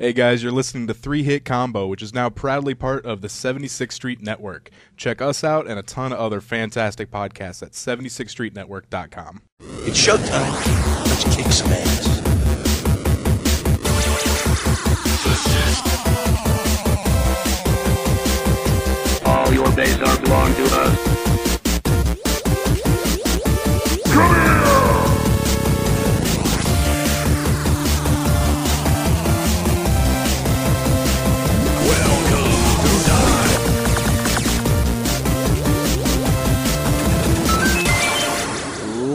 Hey guys, you're listening to 3-Hit Combo, which is now proudly part of the 76th Street Network. Check us out and a ton of other fantastic podcasts at 76streetnetwork.com. It's showtime. Let's kick some ass. All your days are belong to us. Come here!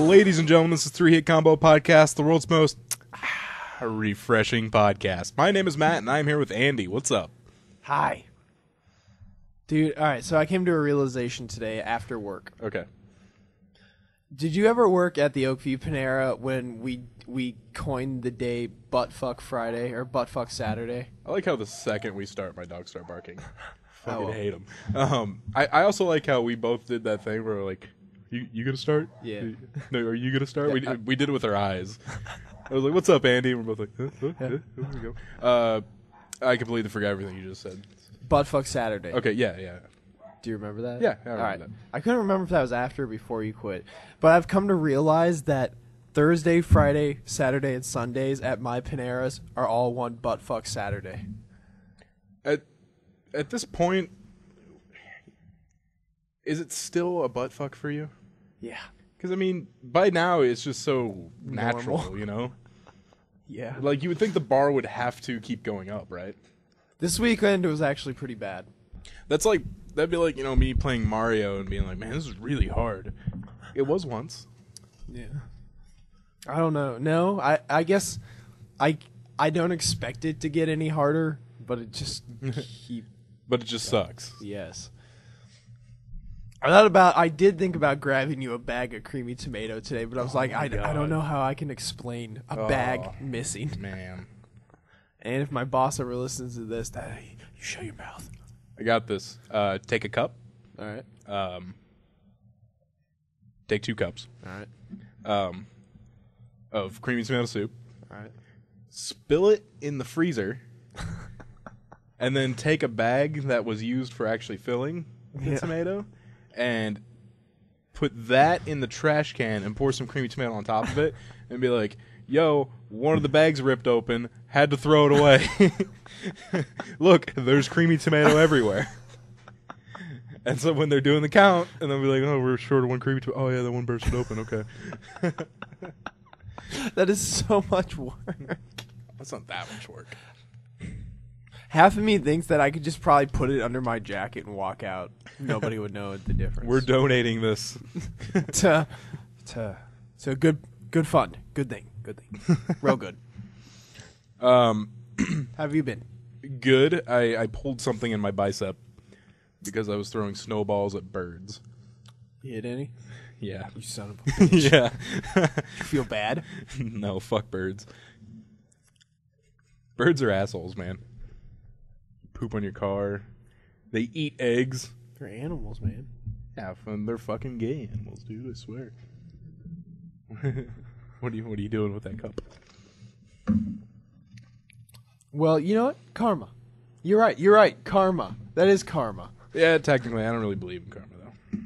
Ladies and gentlemen, this is 3-Hit Combo Podcast, the world's most refreshing podcast. My name is Matt, and I'm here with Andy. What's up? Hi. Dude, alright, so I came to a realization today after work. Okay. Did you ever work at the Oakview Panera when we coined the day Buttfuck Friday or Buttfuck Saturday? I like how the second we start, my dogs start barking. Fucking well. hate them. I also like how we both did that thing where we're like, You gonna start? Yeah. No, are you gonna start? We did it with our eyes. I was like, "What's up, Andy?" And we're both like, Here we go. I completely forgot everything you just said. Buttfuck Saturday. Okay, yeah. Do you remember that? Yeah, I remember Alright. that. I couldn't remember if that was after or before you quit. But I've come to realize that Thursday, Friday, Saturday, and Sundays at my Paneras are all one Buttfuck Saturday. At this point, is it still a butt fuck for you? Yeah. Because I mean, by now it's just so natural, Normal. you know. Yeah. Like you would think the bar would have to keep going up, right? This weekend was actually pretty bad. That'd be like me playing Mario and being like, man, this is really hard. It was once. Yeah. I don't know. No, I guess I don't expect it to get any harder, but it just But it just sucks. Yes. I did think about grabbing you a bag of creamy tomato today, but I was like, I don't know how I can explain a bag missing. Man. And if my boss ever listens to this, you shut your mouth. I got this. Take a cup. All right. Take 2 cups. All right. Of creamy tomato soup. All right. Spill it in the freezer. And then take a bag that was used for actually filling the tomato and put that in the trash can and pour some creamy tomato on top of it and be like, yo, one of the bags ripped open, had to throw it away. Look, there's creamy tomato everywhere. And so when they're doing the count, and they'll be like, oh, we're short of 1 creamy tomato. Oh, yeah, that one bursted open. Okay. That is so much work. That's not that much work. Half of me thinks that I could just probably put it under my jacket and walk out. Nobody would know the difference. We're donating this. to good fun. Good thing. Real good. How have you been? Good. I pulled something in my bicep because I was throwing snowballs at birds. You hit any? Yeah. You son of a bitch. Yeah. You feel bad? No, fuck birds. Birds are assholes, man. Poop on your car. They eat eggs. They're animals, man. Yeah, they're fucking gay animals, dude, I swear. What are you doing with that cup? Well, you know what? Karma. You're right. Karma. That is karma. Yeah, technically, I don't really believe in karma, though.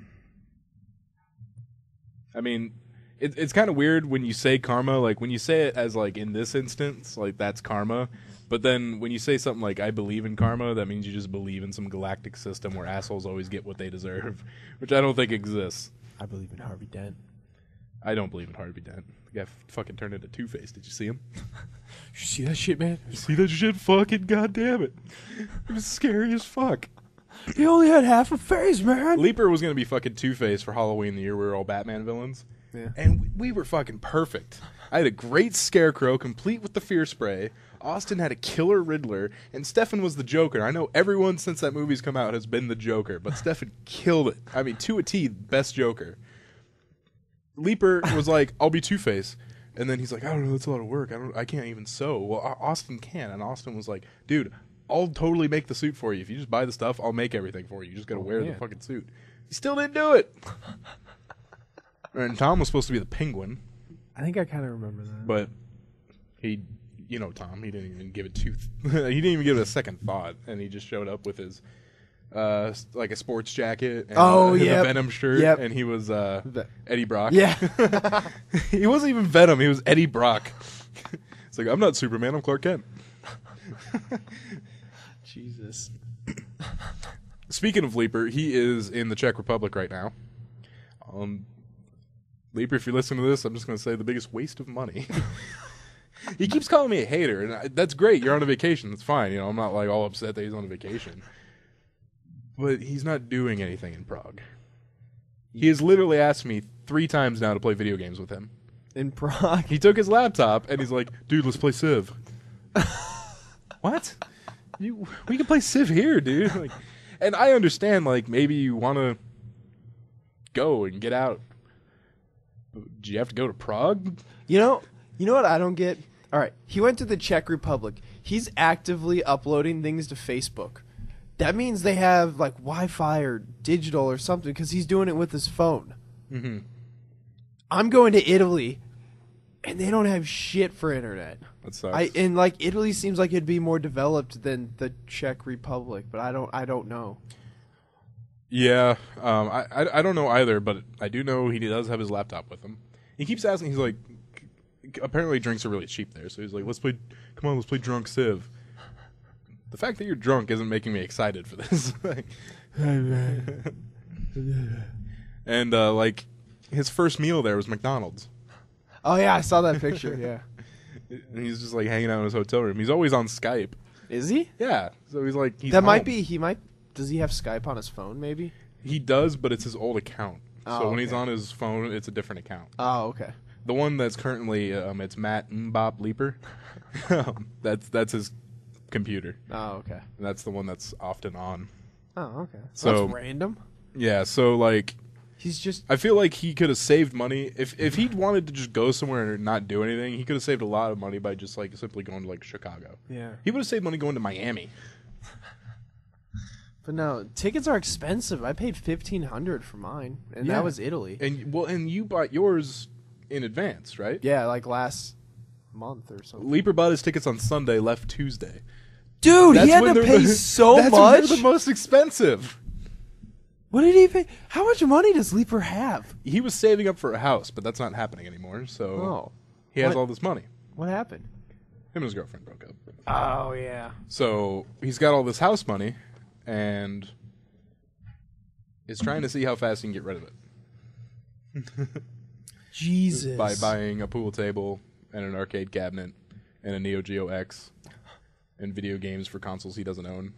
I mean, it's kind of weird when you say karma, like, when you say it as, like, in this instance, like, that's karma. But then when you say something like, I believe in karma, that means you just believe in some galactic system where assholes always get what they deserve, which I don't think exists. I believe in Harvey Dent. I don't believe in Harvey Dent. The guy fucking turned into Two-Face. Did you see him? You see that shit, man? You see that shit? Fucking goddamn it. It was scary as fuck. He only had half a face, man. Leaper was going to be fucking Two-Face for Halloween the year we were all Batman villains. Yeah. And we were fucking perfect. I had a great Scarecrow, complete with the fear spray. Austin had a killer Riddler, and Stefan was the Joker. I know everyone since that movie's come out has been the Joker, but Stefan killed it. I mean, to a T, best Joker. Leaper was like, I'll be Two-Face. And then he's like, I don't know, that's a lot of work. I can't even sew. Well, Austin can. And Austin was like, dude, I'll totally make the suit for you. If you just buy the stuff, I'll make everything for you. You just got to wear the fucking suit. He still didn't do it. And Tom was supposed to be the Penguin. I think I kind of remember that. But he you know Tom. He didn't even give it he didn't even give it a second thought, and he just showed up with his like a sports jacket and a Venom shirt, and he was Eddie Brock. Yeah. He wasn't even Venom. He was Eddie Brock. It's like, I'm not Superman. I'm Clark Kent. Jesus. Speaking of Leaper, he is in the Czech Republic right now. Leaper, if you listen to this, I'm just going to say the biggest waste of money. He keeps calling me a hater, and that's great. You're on a vacation. That's fine. I'm not like all upset that he's on a vacation. But he's not doing anything in Prague. He has literally asked me 3 times now to play video games with him. In Prague? He took his laptop, and he's like, dude, let's play Civ. What? We can play Civ here, dude. Like, and I understand, like, maybe you want to go and get out. Do you have to go to Prague? You know what I don't get? All right, he went to the Czech Republic. He's actively uploading things to Facebook. That means they have, like, Wi-Fi or digital or something, because he's doing it with his phone. Mm-hmm. I'm going to Italy, and they don't have shit for internet. That sucks. And like Italy seems like it'd be more developed than the Czech Republic, but I don't know. Yeah, I don't know either, but I do know he does have his laptop with him. He keeps asking. He's like, apparently drinks are really cheap there, so he's like, let's play drunk Civ. The fact that you're drunk isn't making me excited for this. And like his first meal there was McDonald's. Oh yeah, I saw that picture. Yeah. And he's just like hanging out in his hotel room. He's always on Skype. Is he? Yeah. So he's like, that might be. Does he have Skype on his phone? Maybe. He does, but it's his old account. Oh, so when he's on his phone, it's a different account. Oh, okay. The one that's currently it's Matt Mbop Leaper. That's his computer. Oh, okay. And that's the one that's often on. Oh, okay. So that's random. Yeah. So like. He's just. I feel like he could have saved money if he wanted to just go somewhere and not do anything. He could have saved a lot of money by just like simply going to like Chicago. Yeah. He would have saved money going to Miami. But no, tickets are expensive. I paid $1,500 for mine, and that was Italy. And you bought yours in advance, right? Yeah, like last month or something. Leaper bought his tickets on Sunday, left Tuesday. Dude, he had to pay so that's much. That's when they're the most expensive. What did he pay? How much money does Leaper have? He was saving up for a house, but that's not happening anymore. So he has all this money. What happened? Him and his girlfriend broke up. Oh yeah. So he's got all this house money, and is trying to see how fast he can get rid of it. Jesus. By buying a pool table and an arcade cabinet and a Neo Geo X and video games for consoles he doesn't own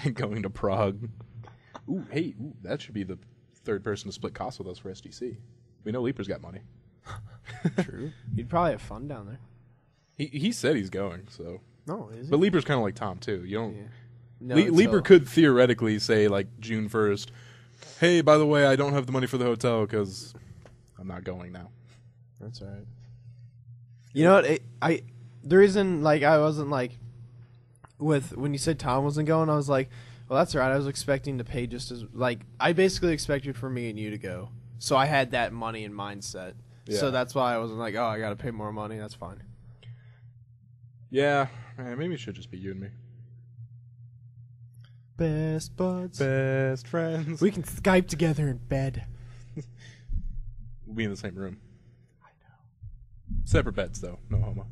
and going to Prague. Ooh, hey, that should be the third person to split costs with us for SDC. We know Leaper's got money. True. He'd probably have fun down there. He said he's going, so. No, is he? But Leaper's kind of like Tom, too. You don't. Yeah. No, Leaper could theoretically say, like, June 1st, hey, by the way, I don't have the money for the hotel because I'm not going now. That's all right. You know what? The reason, like, I wasn't, like, when you said Tom wasn't going, I was like, well, that's all right. I was expecting to pay just as, like, I basically expected for me and you to go. So I had that money in mindset. Yeah. So that's why I wasn't like, oh, I got to pay more money. That's fine. Yeah. Man, maybe it should just be you and me. Best buds. Best friends. We can Skype together in bed. We'll be in the same room. I know. Separate beds, though. No homo.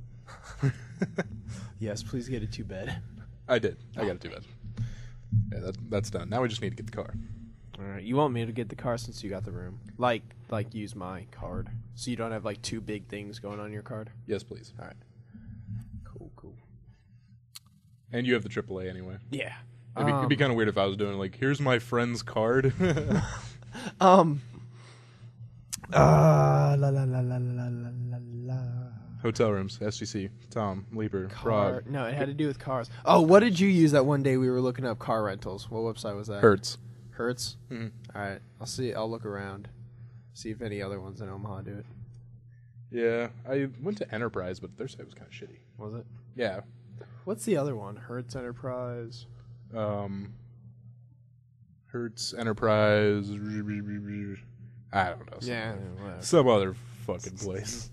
Yes, please get a 2-bed. I did. I got a 2-bed. Yeah, that's done. Now we just need to get the car. All right. You want me to get the car since you got the room? Like use my card. So you don't have, like, 2 big things going on your card? Yes, please. All right. Cool. And you have the AAA anyway. Yeah. It'd be kind of weird if I was doing, like, here's my friend's card. Hotel rooms, SGC, Tom, Leaper, Prague. No, it had to do with cars. Oh, what did you use that one day we were looking up car rentals? What website was that? Hertz. Hertz? Mm-hmm. All right. I'll look around. See if any other ones in Omaha do it. Yeah, I went to Enterprise, but their site was kind of shitty. Was it? Yeah. What's the other one? Hertz Enterprise. Hertz Enterprise. I don't know. Yeah, whatever. Some other fucking place.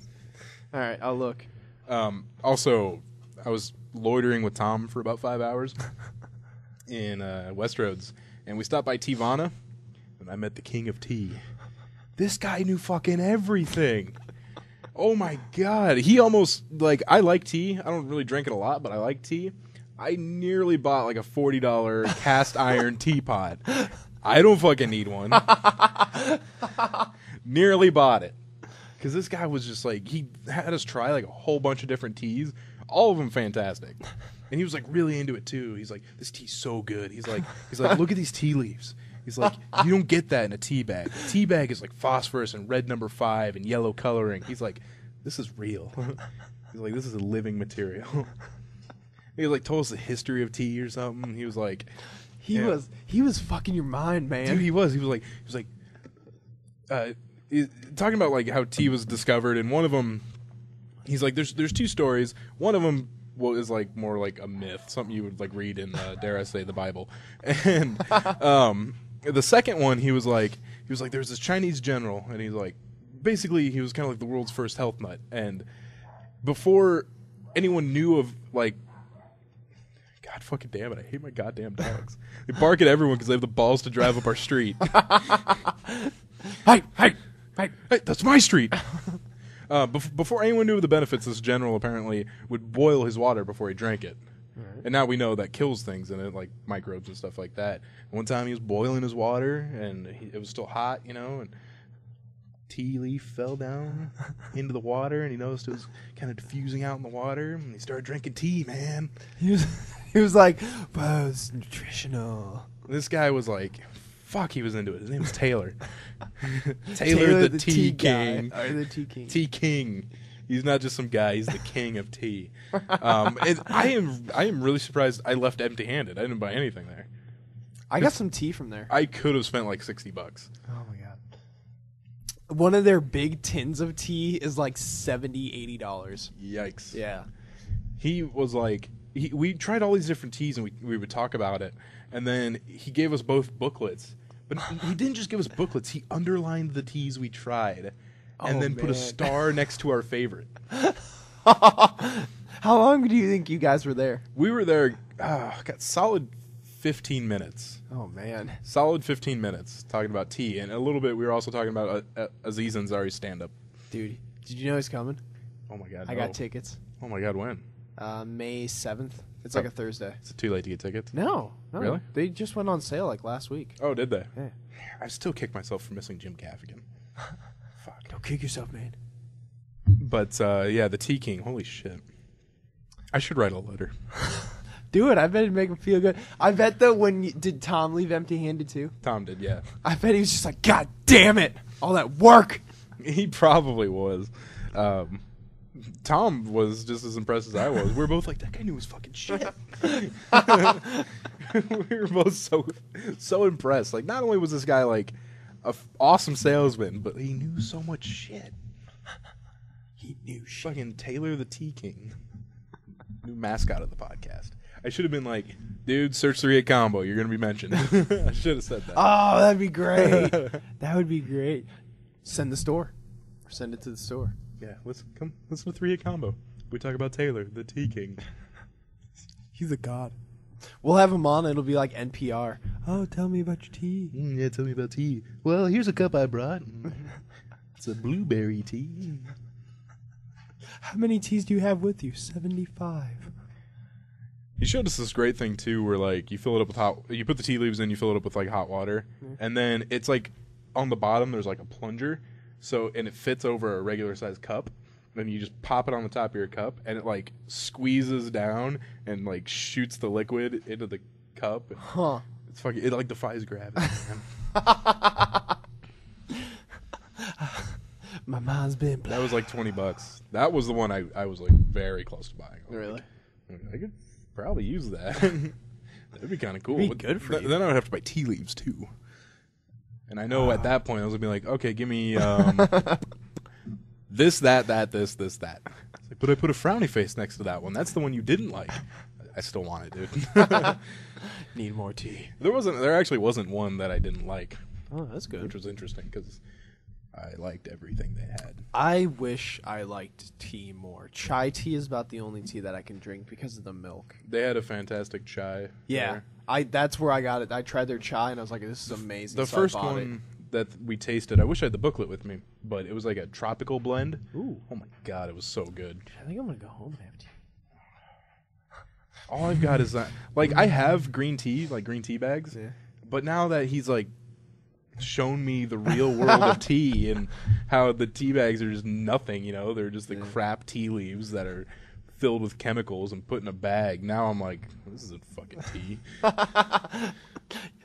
All right, I'll look. Also, I was loitering with Tom for about 5 hours in Westroads, and we stopped by Tivana, and I met the king of tea. This guy knew fucking everything. Oh my god. He almost, like, I like tea. I don't really drink it a lot, but I like tea. I nearly bought like a $40 cast iron teapot. I don't fucking need one. Nearly bought it. Because this guy was just like, he had us try like a whole bunch of different teas. All of them fantastic. And he was like really into it too. He's like, this tea's so good. He's like, look at these tea leaves. He's like, you don't get that in a tea bag. A tea bag is like phosphorus and red number 5 and yellow coloring. He's like, this is real. He's like, this is a living material. He like told us the history of tea or something. He was like, he was fucking your mind, man. Dude, he was talking about like how tea was discovered, and one of them, he's like, there's 2 stories. One of them is like more like a myth, something you would like read in dare I say the Bible, and the second one he was like there's this Chinese general, and he's like, basically he was kind of like the world's first health nut, and before anyone knew of like, God fucking damn it, I hate my goddamn dogs. They bark at everyone because they have the balls to drive up our street. Hey, that's my street. Before anyone knew of the benefits, this general apparently would boil his water before he drank it. Right. And now we know that kills things in it, like microbes and stuff like that. One time he was boiling his water, and it was still hot, you know, and tea leaf fell down into the water, and he noticed it was kind of diffusing out in the water, and he started drinking tea, man. He was like, wow, it's nutritional. This guy was like, fuck, he was into it. His name was Taylor. Taylor the tea king. Or the tea king. Tea king. He's not just some guy. He's the king of tea. And I am really surprised I left empty-handed. I didn't buy anything there. I got some tea from there. I could have spent like $60. Oh my god. One of their big tins of tea is like $70, $80. Yikes. Yeah. He was like, we tried all these different teas, and we would talk about it. And then he gave us both booklets. But he didn't just give us booklets. He underlined the teas we tried and then put a star next to our favorite. How long do you think you guys were there? We were there, got solid 15 minutes. Oh, man. Solid 15 minutes talking about tea. And a little bit, we were also talking about Aziz Ansari's stand-up. Dude, did you know he's coming? Oh, my God. I got tickets. Oh, my God, when? May 7th. It's like a Thursday. Is it too late to get tickets? No. Really? They just went on sale like last week. Oh, did they? Yeah. I still kick myself for missing Jim Gaffigan. Fuck. Don't kick yourself, man. But, yeah, the Tea King. Holy shit. I should write a letter. Do it. I bet it'd make him feel good. I bet, though, did Tom leave empty-handed, too? Tom did, yeah. I bet he was just like, God damn it. All that work. He probably was. Tom was just as impressed as I was. We were both like, that guy knew his fucking shit. We were both so impressed. Like, not only was this guy like an awesome salesman, but he knew so much shit. He knew shit. Fucking Taylor the Tea King. New mascot of the podcast. I should have been like, dude, search 3-8 combo. You're going to be mentioned. I should have said that. Oh, that'd be great. That would be great. Send the store. Or send it to the store. Yeah, listen to 3-8 combo. We talk about Taylor, the Tea King. He's a god. We'll have him on. It'll be like NPR. Oh, tell me about your tea. Yeah, tell me about tea. Well, here's a cup I brought. It's a blueberry tea. How many teas do you have with you? 75. He showed us this great thing too, where like you fill it up with you put the tea leaves in, you fill it up with like hot water, and then it's like on the bottom there's like a plunger, and it fits over a regular sized cup. Then you just pop it on the top of your cup, and it like squeezes down and like shoots the liquid into the cup. Huh? It's fucking. It like defies gravity, man. My mind's been. That was like $20. That was the one I was like very close to buying. Really? I could probably use that. That'd be kind of cool. It'd be good for you. Then I would have to buy tea leaves too. And I know at that point I was gonna be like, okay, give me this, that, this, that. Like, but I put a frowny face next to that one. That's the one you didn't like. I still want it, dude. Need more tea. There actually wasn't one that I didn't like. Oh, that's good. Which was interesting because I liked everything they had. I wish I liked tea more. Chai tea is about the only tea that I can drink because of the milk. They had a fantastic chai. Yeah, there. that's where I got it. I tried their chai and I was like, this is amazing. The so first I bought one that we tasted, I wish I had the booklet with me, but it was like a tropical blend. Ooh. Oh my god, it was so good. I think I'm gonna go home and have tea. All I've got is that, like, I have green tea, like green tea bags, but now that he's like shown me the real world of tea and how the tea bags are just nothing, you know, they're just the crap tea leaves that are filled with chemicals and put in a bag. Now I'm like, this isn't fucking tea.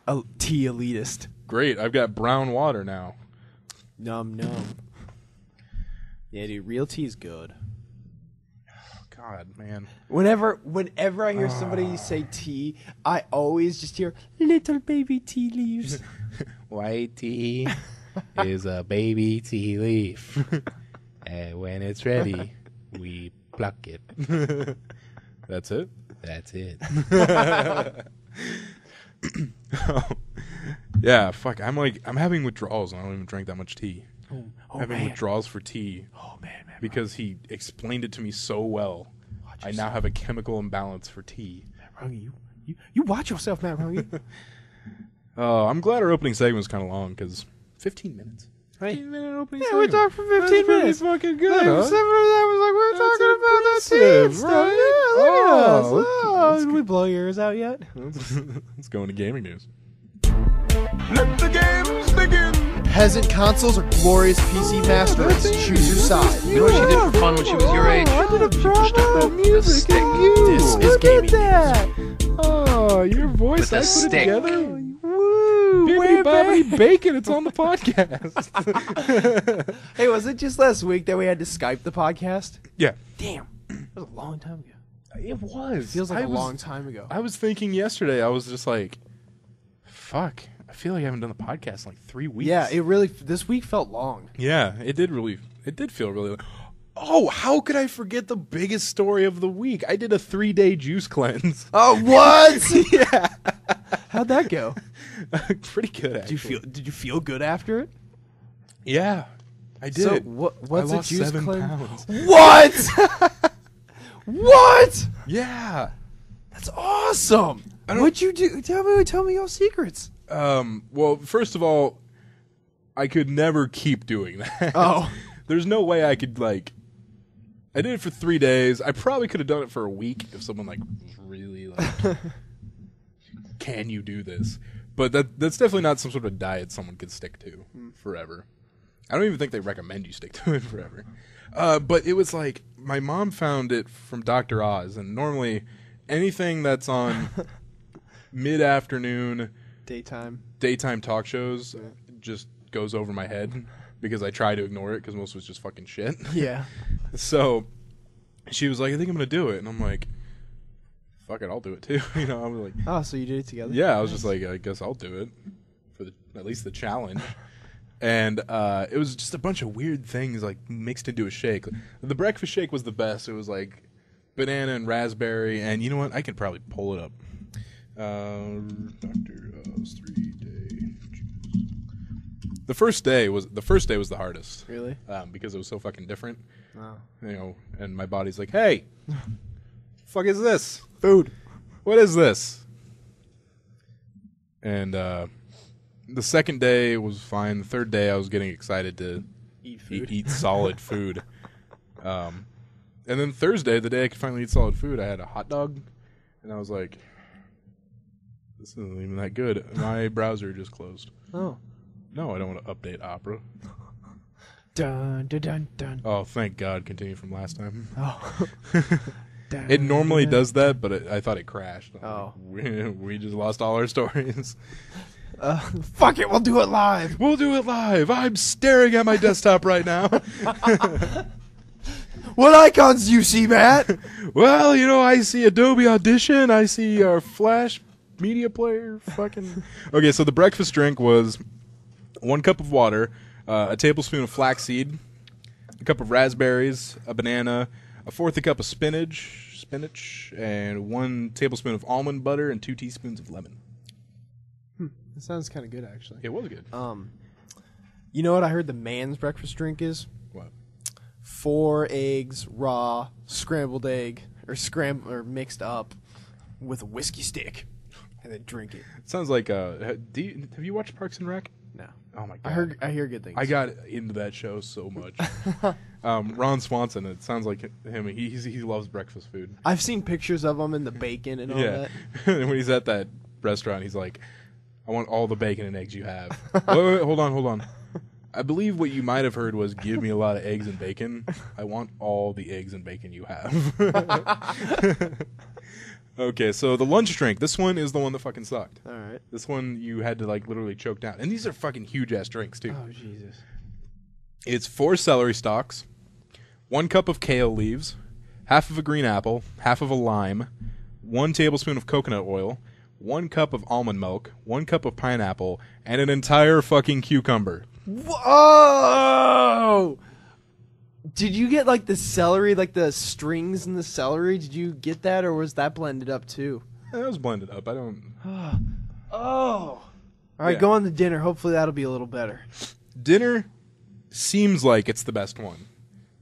Oh, tea elitist. Great, I've got brown water now. Num. Yeah, dude, real tea is good. God, man. Whenever I hear somebody say tea, I always just hear little baby tea leaves. White tea is a baby tea leaf. And when it's ready, we pluck it. That's it? That's it. Yeah, fuck. I'm having withdrawals and I don't even drink that much tea. I'm having withdrawals for tea. Oh, man. Because he explained it to me so well. I now have a chemical imbalance for tea. Matt Runge, you watch yourself, Matt Runge. Oh, I'm glad our opening segment was kind of long because 15 minutes. 15-minute opening segment. We talked for 15 minutes. That's pretty fucking good. Like, Huh? some of that was like, we're talking about that tea and stuff. Right? Yeah, look at us. Oh, Oh, did we blow yours out yet? Let's go into gaming news. Let the games begin. Peasant consoles or glorious PC master race? Choose your side. You know what she did for fun when she was your age? I did a She pushed promo the music stick. and you. This is Look gaming at that. Oh, your voice. With the I put stick. it together. Woo! Bibbidi bobbidi bacon. It's on the podcast. Hey, was it just last week that we had to Skype the podcast? Yeah. Damn. That was a long time ago. It was. Feels like a long time ago. I was thinking yesterday, I was just like, fuck. I feel like I haven't done the podcast in like 3 weeks. Yeah, this week felt long. Yeah, it did feel really long. Oh, how could I forget the biggest story of the week? I did a 3-day juice cleanse. Oh, what? Yeah. How'd that go? Pretty good, actually. Did you feel good after it? Yeah, I did. So what's I a lost juice 7 cleanse? pounds. What? What? Yeah. That's awesome. What'd you do? Tell me your secrets. Well, first of all, I could never keep doing that. Oh. There's no way I could, like... I did it for 3 days. I probably could have done it for a week if someone, like, was really, like... Can you do this? But that's definitely not some sort of diet someone could stick to forever. I don't even think they recommend you stick to it forever. But it was like, my mom found it from Dr. Oz, and normally anything that's on mid-afternoon... Daytime talk shows just goes over my head because I try to ignore it because most of it's just fucking shit. Yeah. So she was like, I think I'm going to do it. And I'm like, fuck it, I'll do it too. You know, I was like, Oh, so you did it together? yeah, I was just like, I guess I'll do it for at least the challenge. And it was just a bunch of weird things like mixed into a shake. The breakfast shake was the best. It was like banana and raspberry. And you know what? I could probably pull it up. Dr. Oz 3-day juice. The first day was the hardest. Really? Because it was so fucking different. Oh. You know, and my body's like, hey, fuck is this? Food. What is this? And the second day was fine. The third day I was getting excited to eat solid food. And then Thursday, the day I could finally eat solid food, I had a hot dog, and I was like, this isn't even that good. My browser just closed. Oh. No, I don't want to update Opera. Dun dun dun dun. Oh, thank God. Continue from last time. Oh. It normally does that, but I thought it crashed. Oh. Like, we just lost all our stories. Fuck it, we'll do it live. We'll do it live. I'm staring at my desktop right now. What icons do you see, Matt? Well, you know, I see Adobe Audition. I see our Flash media player. Fucking. Okay, so the breakfast drink was 1 cup of water, a tablespoon of flaxseed, a cup of raspberries, a banana, 1/4 cup of spinach, and 1 tablespoon of almond butter and 2 teaspoons of lemon. That sounds kind of good, actually. It was good. You know what I heard the man's breakfast drink is? What? 4 eggs, raw, scrambled egg, or mixed up with a whiskey stick, and then drink it. It sounds like have you watched Parks and Rec? No. Oh my god. I hear good things. I got into that show so much. Ron Swanson, it sounds like him. He loves breakfast food. I've seen pictures of him and the bacon and all that. And when he's at that restaurant, he's like, I want all the bacon and eggs you have. wait, hold on. I believe what you might have heard was, give me a lot of eggs and bacon. I want all the eggs and bacon you have. Okay, so the lunch drink. This one is the one that fucking sucked. All right. This one you had to like literally choke down. And these are fucking huge-ass drinks, too. Oh, Jesus. It's 4 celery stalks, 1 cup of kale leaves, half of a green apple, half of a lime, 1 tablespoon of coconut oil, 1 cup of almond milk, 1 cup of pineapple, and an entire fucking cucumber. Whoa! Did you get like the celery, like the strings in the celery? Did you get that, or was that blended up too? That was blended up. I don't... Oh. All right, Yeah. go on to dinner. Hopefully that'll be a little better. Dinner seems like it's the best one,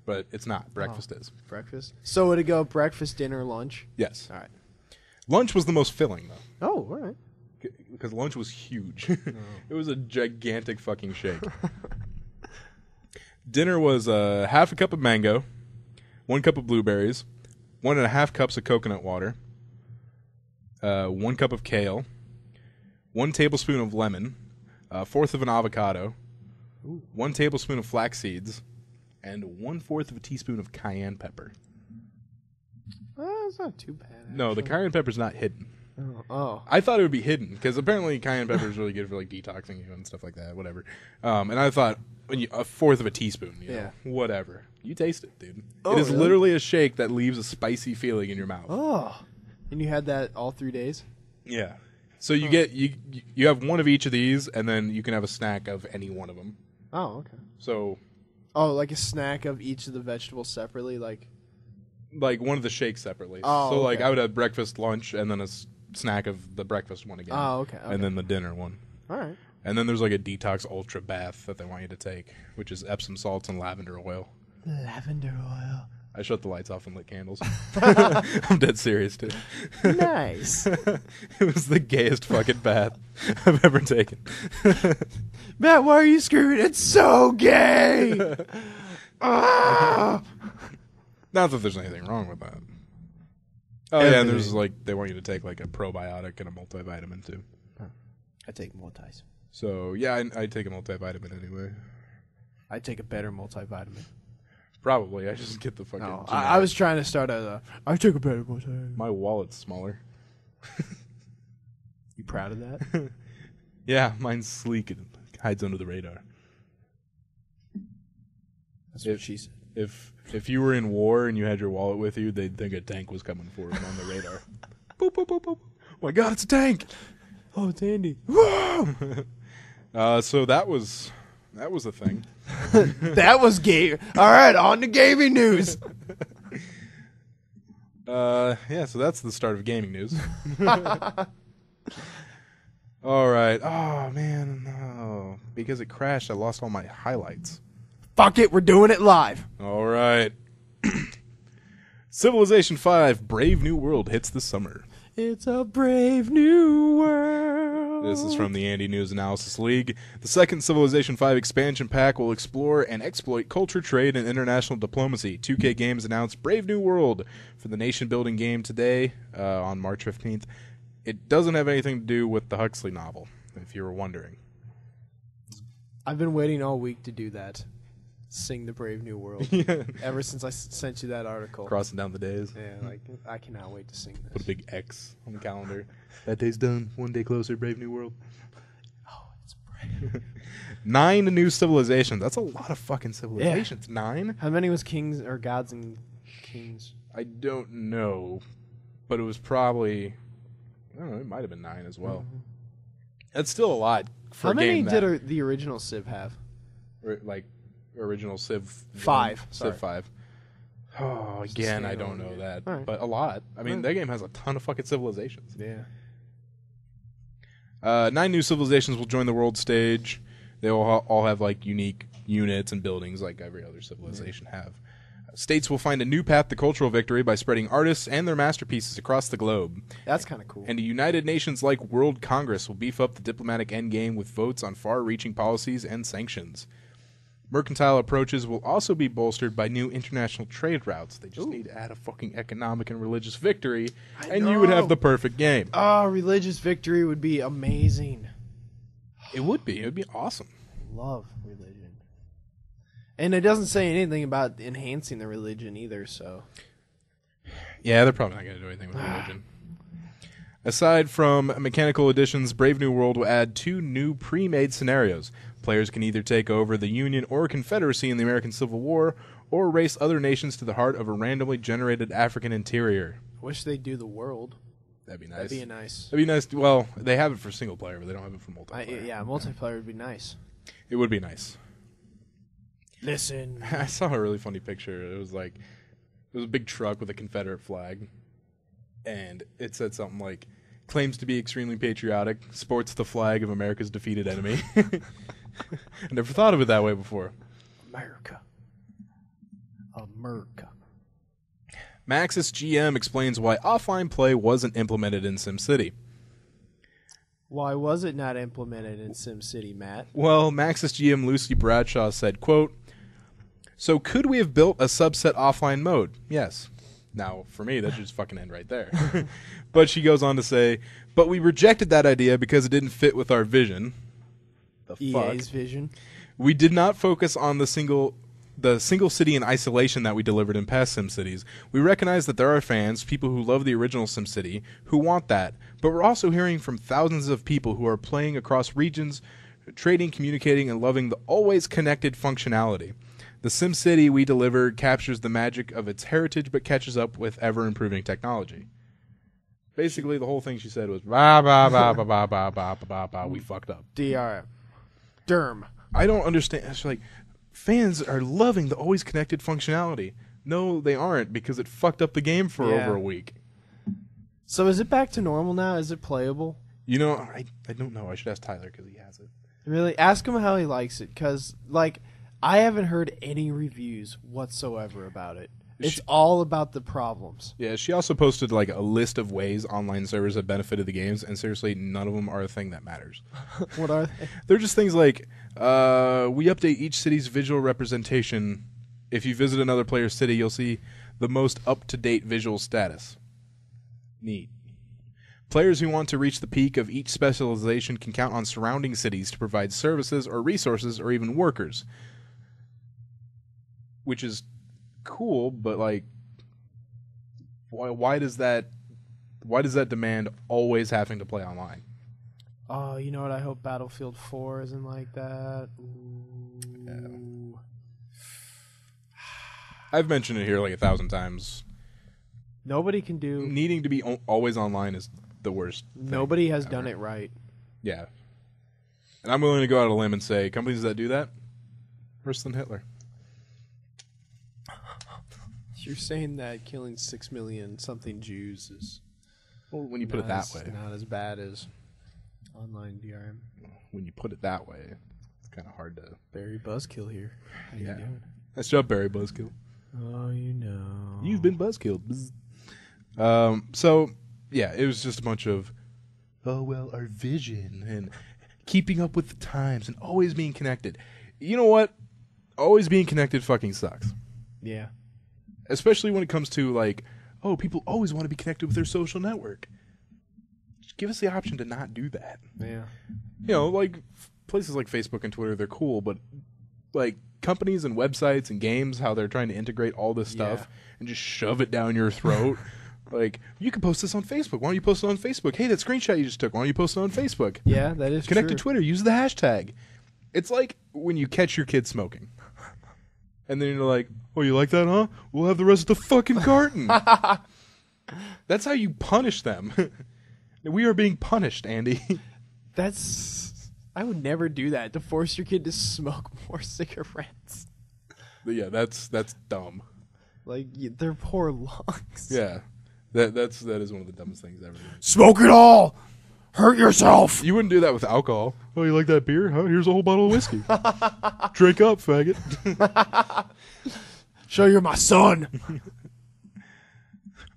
but it's not. Breakfast is. Breakfast? So it'd go breakfast, dinner, lunch? Yes. All right. Lunch was the most filling, though. Oh, all right. Because lunch was huge. It was a gigantic fucking shake. Dinner was half a cup of mango, 1 cup of blueberries, 1.5 cups of coconut water, 1 cup of kale, 1 tablespoon of lemon, 1/4 of an avocado, 1 tablespoon of flax seeds, and 1/4 of a teaspoon of cayenne pepper. It's not too bad. No, the cayenne pepper's not hidden. Oh. I thought it would be hidden because apparently cayenne pepper is really good for like detoxing you and stuff like that. Whatever. And I thought when you 1/4 of a teaspoon. You know, whatever. You taste it, dude. Oh, it is really? literally a shake that leaves a spicy feeling in your mouth. Oh. And you had that all 3 days? Yeah. So you get you have one of each of these, and then you can have a snack of any one of them. Oh, okay. So, like a snack of each of the vegetables separately, like one of the shakes separately. Oh, so like okay. I would have breakfast, lunch, and then a snack of the breakfast one again. Oh, okay. And then the dinner one. All right. And then there's like a detox ultra bath that they want you to take, which is Epsom salts and lavender oil. Lavender oil. I shut the lights off and lit candles. I'm dead serious, too. Nice. It was the gayest fucking bath I've ever taken. Matt, why are you screaming? It's so gay. Ah! Not that there's anything wrong with that. Oh, yeah, and there's like, they want you to take like a probiotic and a multivitamin, too. I take multis. So, yeah, I take a multivitamin anyway. I take a better multivitamin. Probably. I just get the fucking... No, I was trying to start I take a better multivitamin. My wallet's smaller. You proud of that? Yeah, mine's sleek and hides under the radar. That's what she said. If you were in war and you had your wallet with you, they'd think a tank was coming for them on the radar. Boop, boop, boop, boop. Oh my god, it's a tank! Oh, it's Andy. So that was a thing. That was gay. All right, on to gaming news. Yeah, so that's the start of gaming news. All right. Oh, man, no. Because it crashed, I lost all my highlights. Fuck it, we're doing it live. All right. Civilization 5 Brave New World hits this summer. It's a brave new world. This is from the Andy News Analysis League. The second Civilization 5 expansion pack will explore and exploit culture, trade, and international diplomacy. 2K Games announced Brave New World for the nation-building game today on March 15th. It doesn't have anything to do with the Huxley novel, if you were wondering. I've been waiting all week to do that. Sing the Brave New World. Ever since I sent you that article. Crossing down the days. Yeah, like, I cannot wait to sing this. Put a big X on the calendar. That day's done. One day closer, Brave New World. Oh, it's brave. 9 new civilizations. That's a lot of fucking civilizations. Yeah. 9? How many was kings or gods and kings? I don't know. But it was probably... I don't know, it might have been 9 as well. Mm-hmm. That's still a lot for a game. How many did the original Civ have? Like, original Civ... 5. Civ 5. Oh, again, I don't know that. Right. But a lot. I mean, that game has a ton of fucking civilizations. Yeah. 9 new civilizations will join the world stage. They all have like unique units and buildings like every other civilization have. States will find a new path to cultural victory by spreading artists and their masterpieces across the globe. That's kind of cool. And a United Nations-like World Congress will beef up the diplomatic endgame with votes on far-reaching policies and sanctions. Mercantile approaches will also be bolstered by new international trade routes. They just need to add a fucking economic and religious victory, and you would have the perfect game. Oh, religious victory would be amazing. It would be. It would be awesome. Love religion. And it doesn't say anything about enhancing the religion either, so. Yeah, they're probably not going to do anything with religion. Aside from mechanical additions, Brave New World will add 2 new pre-made scenarios. Players can either take over the Union or Confederacy in the American Civil War, or race other nations to the heart of a randomly generated African interior. Wish they'd do the world. That'd be nice. That'd be nice. That'd be nice. Well, they have it for single player, but they don't have it for multiplayer. Yeah, multiplayer would be nice. It would be nice. Listen. I saw a really funny picture. It was a big truck with a Confederate flag, and it said something like, claims to be extremely patriotic, sports the flag of America's defeated enemy. I never thought of it that way before. America. Maxis GM explains why offline play wasn't implemented in SimCity. Why was it not implemented in SimCity, Matt? Well, Maxis GM Lucy Bradshaw said, quote, "So could we have built a subset offline mode? Yes." Now, for me, that should just fucking end right there. But she goes on to say, "But we rejected that idea because it didn't fit with our vision." The fuck? EA's vision. "We did not focus on the single city in isolation that we delivered in past SimCities. We recognize that there are fans, people who love the original SimCity, who want that. But we're also hearing from thousands of people who are playing across regions, trading, communicating, and loving the always connected functionality. The SimCity we deliver captures the magic of its heritage but catches up with ever-improving technology." Basically, the whole thing she said was, bah, bah, bah, bah, bah, bah, bah, bah, bah, we fucked up. DRM. Derm. I don't understand. It's like, fans are loving the always connected functionality. No, they aren't, because it fucked up the game for over a week. So is it back to normal now? Is it playable? You know, I don't know. I should ask Tyler because he has it. Really? Ask him how he likes it, because, like, I haven't heard any reviews whatsoever about it. It's all about the problems. Yeah, she also posted like a list of ways online servers have benefited the games, and seriously, none of them are a thing that matters. What are they? They're just things like, we update each city's visual representation. If you visit another player's city, you'll see the most up-to-date visual status. Neat. Players who want to reach the peak of each specialization can count on surrounding cities to provide services or resources or even workers. Which is cool, but like, why does that demand always having to play online? Oh, you know what? I hope Battlefield 4 isn't like that. Ooh. Yeah. I've mentioned it here like 1,000 times. Nobody can do. Needing to be always online is the worst. Nobody has done it right. Yeah, and I'm willing to go out on a limb and say companies that do that, worse than Hitler. You're saying that killing 6 million something Jews is Well, when you put it that way. not as bad as online DRM. When you put it that way, it's kind of hard to. Barry Buzzkill here. How you doing? Nice job, Barry Buzzkill. Oh, you know. You've been buzzkilled. Bzz. So, yeah, it was just a bunch of, oh, well, our vision and keeping up with the times and always being connected. You know what? Always being connected fucking sucks. Yeah. Especially when it comes to, like, oh, people always want to be connected with their social network. Just give us the option to not do that. Yeah. You know, like, places like Facebook and Twitter, they're cool, but, like, companies and websites and games, how they're trying to integrate all this stuff and just shove it down your throat. Like, you can post this on Facebook. Why don't you post it on Facebook? Hey, that screenshot you just took, why don't you post it on Facebook? Yeah, that is Connect true. to Twitter. Use the hashtag. It's like when you catch your kid smoking. And then you're like, oh, you like that, huh? We'll have the rest of the fucking carton. That's how you punish them. We are being punished, Andy. I would never do that, to force your kid to smoke more cigarettes. But yeah, that's dumb. Like, their poor lungs. Yeah. That is one of the dumbest things ever. Smoke it all! Hurt yourself. You wouldn't do that with alcohol. Oh, you like that beer? Huh? Here's a whole bottle of whiskey. Drink up, faggot. Show you're my son.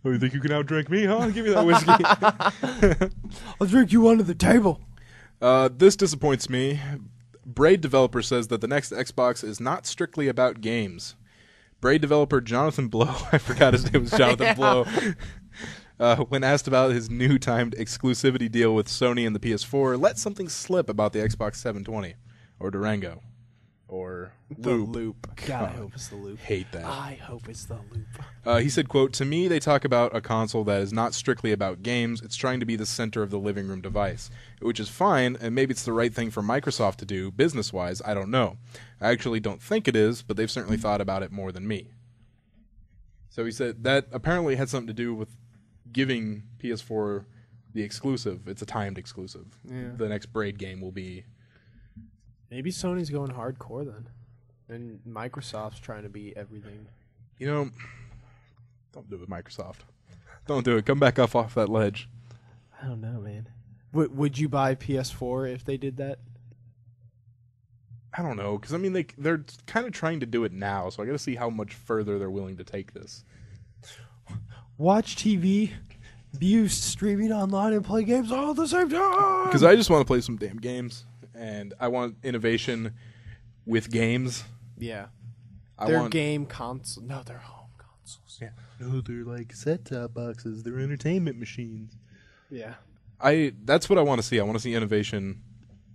Oh, you think you can outdrink me, huh? Give me that whiskey. I'll drink you under the table. This disappoints me. Braid developer says that the next Xbox is not strictly about games. Braid developer Jonathan Blow, I forgot his name was Jonathan Blow, when asked about his new timed exclusivity deal with Sony and the PS4, let something slip about the Xbox 720 or Durango or Loop. God, I hope it's the Loop. Hate that. I hope it's the Loop. He said, quote, "To me, they talk about a console that is not strictly about games. It's trying to be the center of the living room device, which is fine, and maybe it's the right thing for Microsoft to do, business-wise. I don't know. I actually don't think it is, but they've certainly thought about it more than me." So he said that apparently had something to do with giving PS4 the exclusive. It's a timed exclusive. Yeah. The next Braid game will be... Maybe Sony's going hardcore then. And Microsoft's trying to be everything. You know, don't do it, Microsoft. Don't do it. Come back off that ledge. I don't know, man. Would you buy PS4 if they did that? I don't know, because I mean they're kind of trying to do it now, so I got to see how much further they're willing to take this. Watch TV, view streaming online, and play games all at the same time. Because I just want to play some damn games, and I want innovation with games. Yeah, I they're want game console. No, they're home consoles. Yeah, no, they're like set-top boxes. They're entertainment machines. Yeah, that's what I want to see. I want to see innovation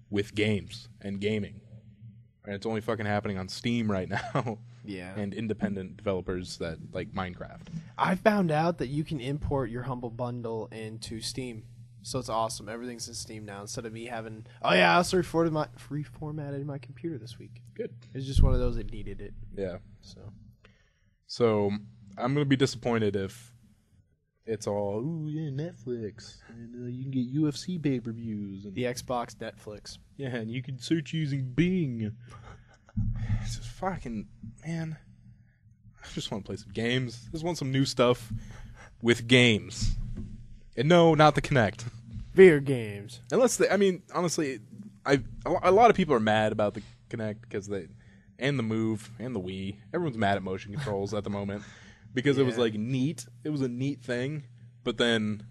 with games and gaming. And it's only fucking happening on Steam right now. Yeah. And independent developers that like Minecraft. I found out that you can import your Humble Bundle into Steam. So it's awesome. Everything's in Steam now instead of me having, oh yeah, I also reformatted my computer this week. Good. It's just one of those that needed it. Yeah. So I'm going to be disappointed if it's all, ooh, yeah, Netflix. And you can get UFC pay-per-views. And the Xbox Netflix. yeah, and you can search using Bing. It's just fucking, man. I just want to play some games. I just want some new stuff with games. And no, not the Kinect. Video games. Unless I mean, honestly, a lot of people are mad about the Kinect because and the Move and the Wii. Everyone's mad at motion controls at the moment because it was like neat. It was a neat thing, but then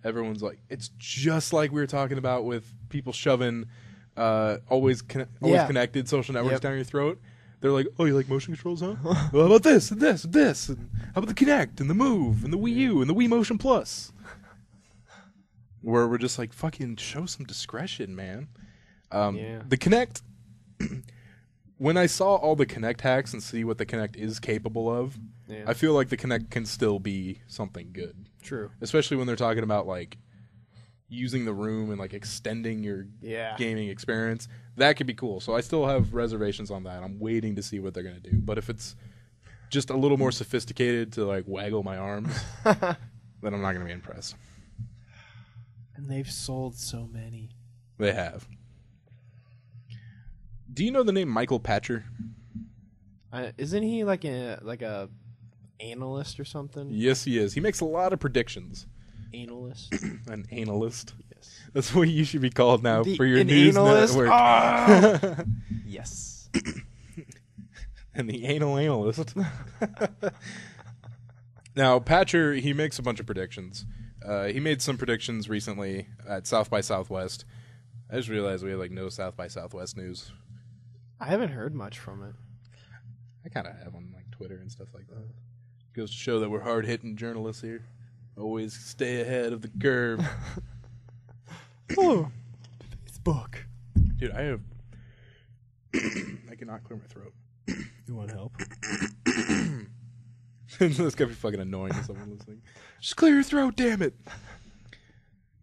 everyone's like, it's just like we were talking about with people shoving always connected social networks down your throat. They're like, oh, you like motion controls, huh? Well, how about this and this and this? And how about the Kinect and the Move and the Wii U and the Wii Motion Plus? Where we're just like, fucking show some discretion, man. The Kinect, when I saw all the Kinect hacks and see what the Kinect is capable of, I feel like the Kinect can still be something good. True. Especially when they're talking about like using the room and like extending your gaming experience. That could be cool. So I still have reservations on that. I'm waiting to see what they're going to do. But if it's just a little more sophisticated to like waggle my arms, then I'm not going to be impressed. And they've sold so many. They have. Do you know the name Michael Patcher? Isn't he like a analyst or something? Yes, he is. He makes a lot of predictions. Analyst? An analyst? Yes. That's what you should be called now for your an news analyst? network. Oh! Yes. And the anal analyst. Now, Patcher, he makes a bunch of predictions. He made some predictions recently at South by Southwest. I just realized we had like no South by Southwest news. I haven't heard much from it. I kind of have on like Twitter and stuff like that. Goes to show that we're hard-hitting journalists here. Always stay ahead of the curve. Oh, Facebook. Dude, I cannot clear my throat. You want help? That's gonna be fucking annoying to someone listening. Just clear your throat, damn it.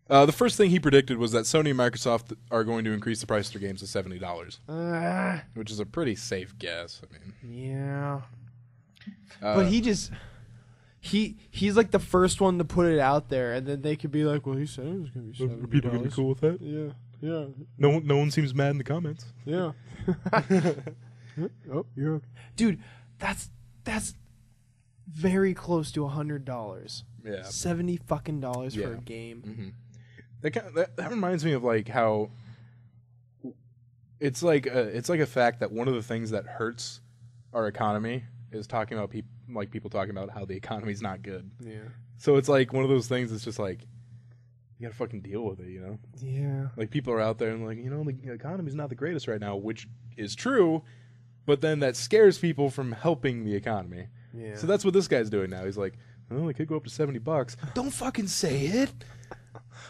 The first thing he predicted was that Sony and Microsoft are going to increase the price of their games to $70, which is a pretty safe guess. I mean, yeah. But he's like the first one to put it out there, and then they could be like, well, he said it was going to be $70. are people gonna be cool with that? Yeah. No one seems mad in the comments. Yeah. Oh, you're okay. Dude, that's very close to $100. Yeah. $70 fucking for a game. Mm-hmm. That reminds me of like how it's like a fact that one of the things that hurts our economy is talking about people talking about how the economy's not good. Yeah. So it's like one of those things that's just like you gotta fucking deal with it, you know? Yeah. Like people are out there and like, you know, the economy's not the greatest right now, which is true, but then that scares people from helping the economy. Yeah. So that's what this guy's doing now. He's like, well, it could go up to $70. Don't fucking say it.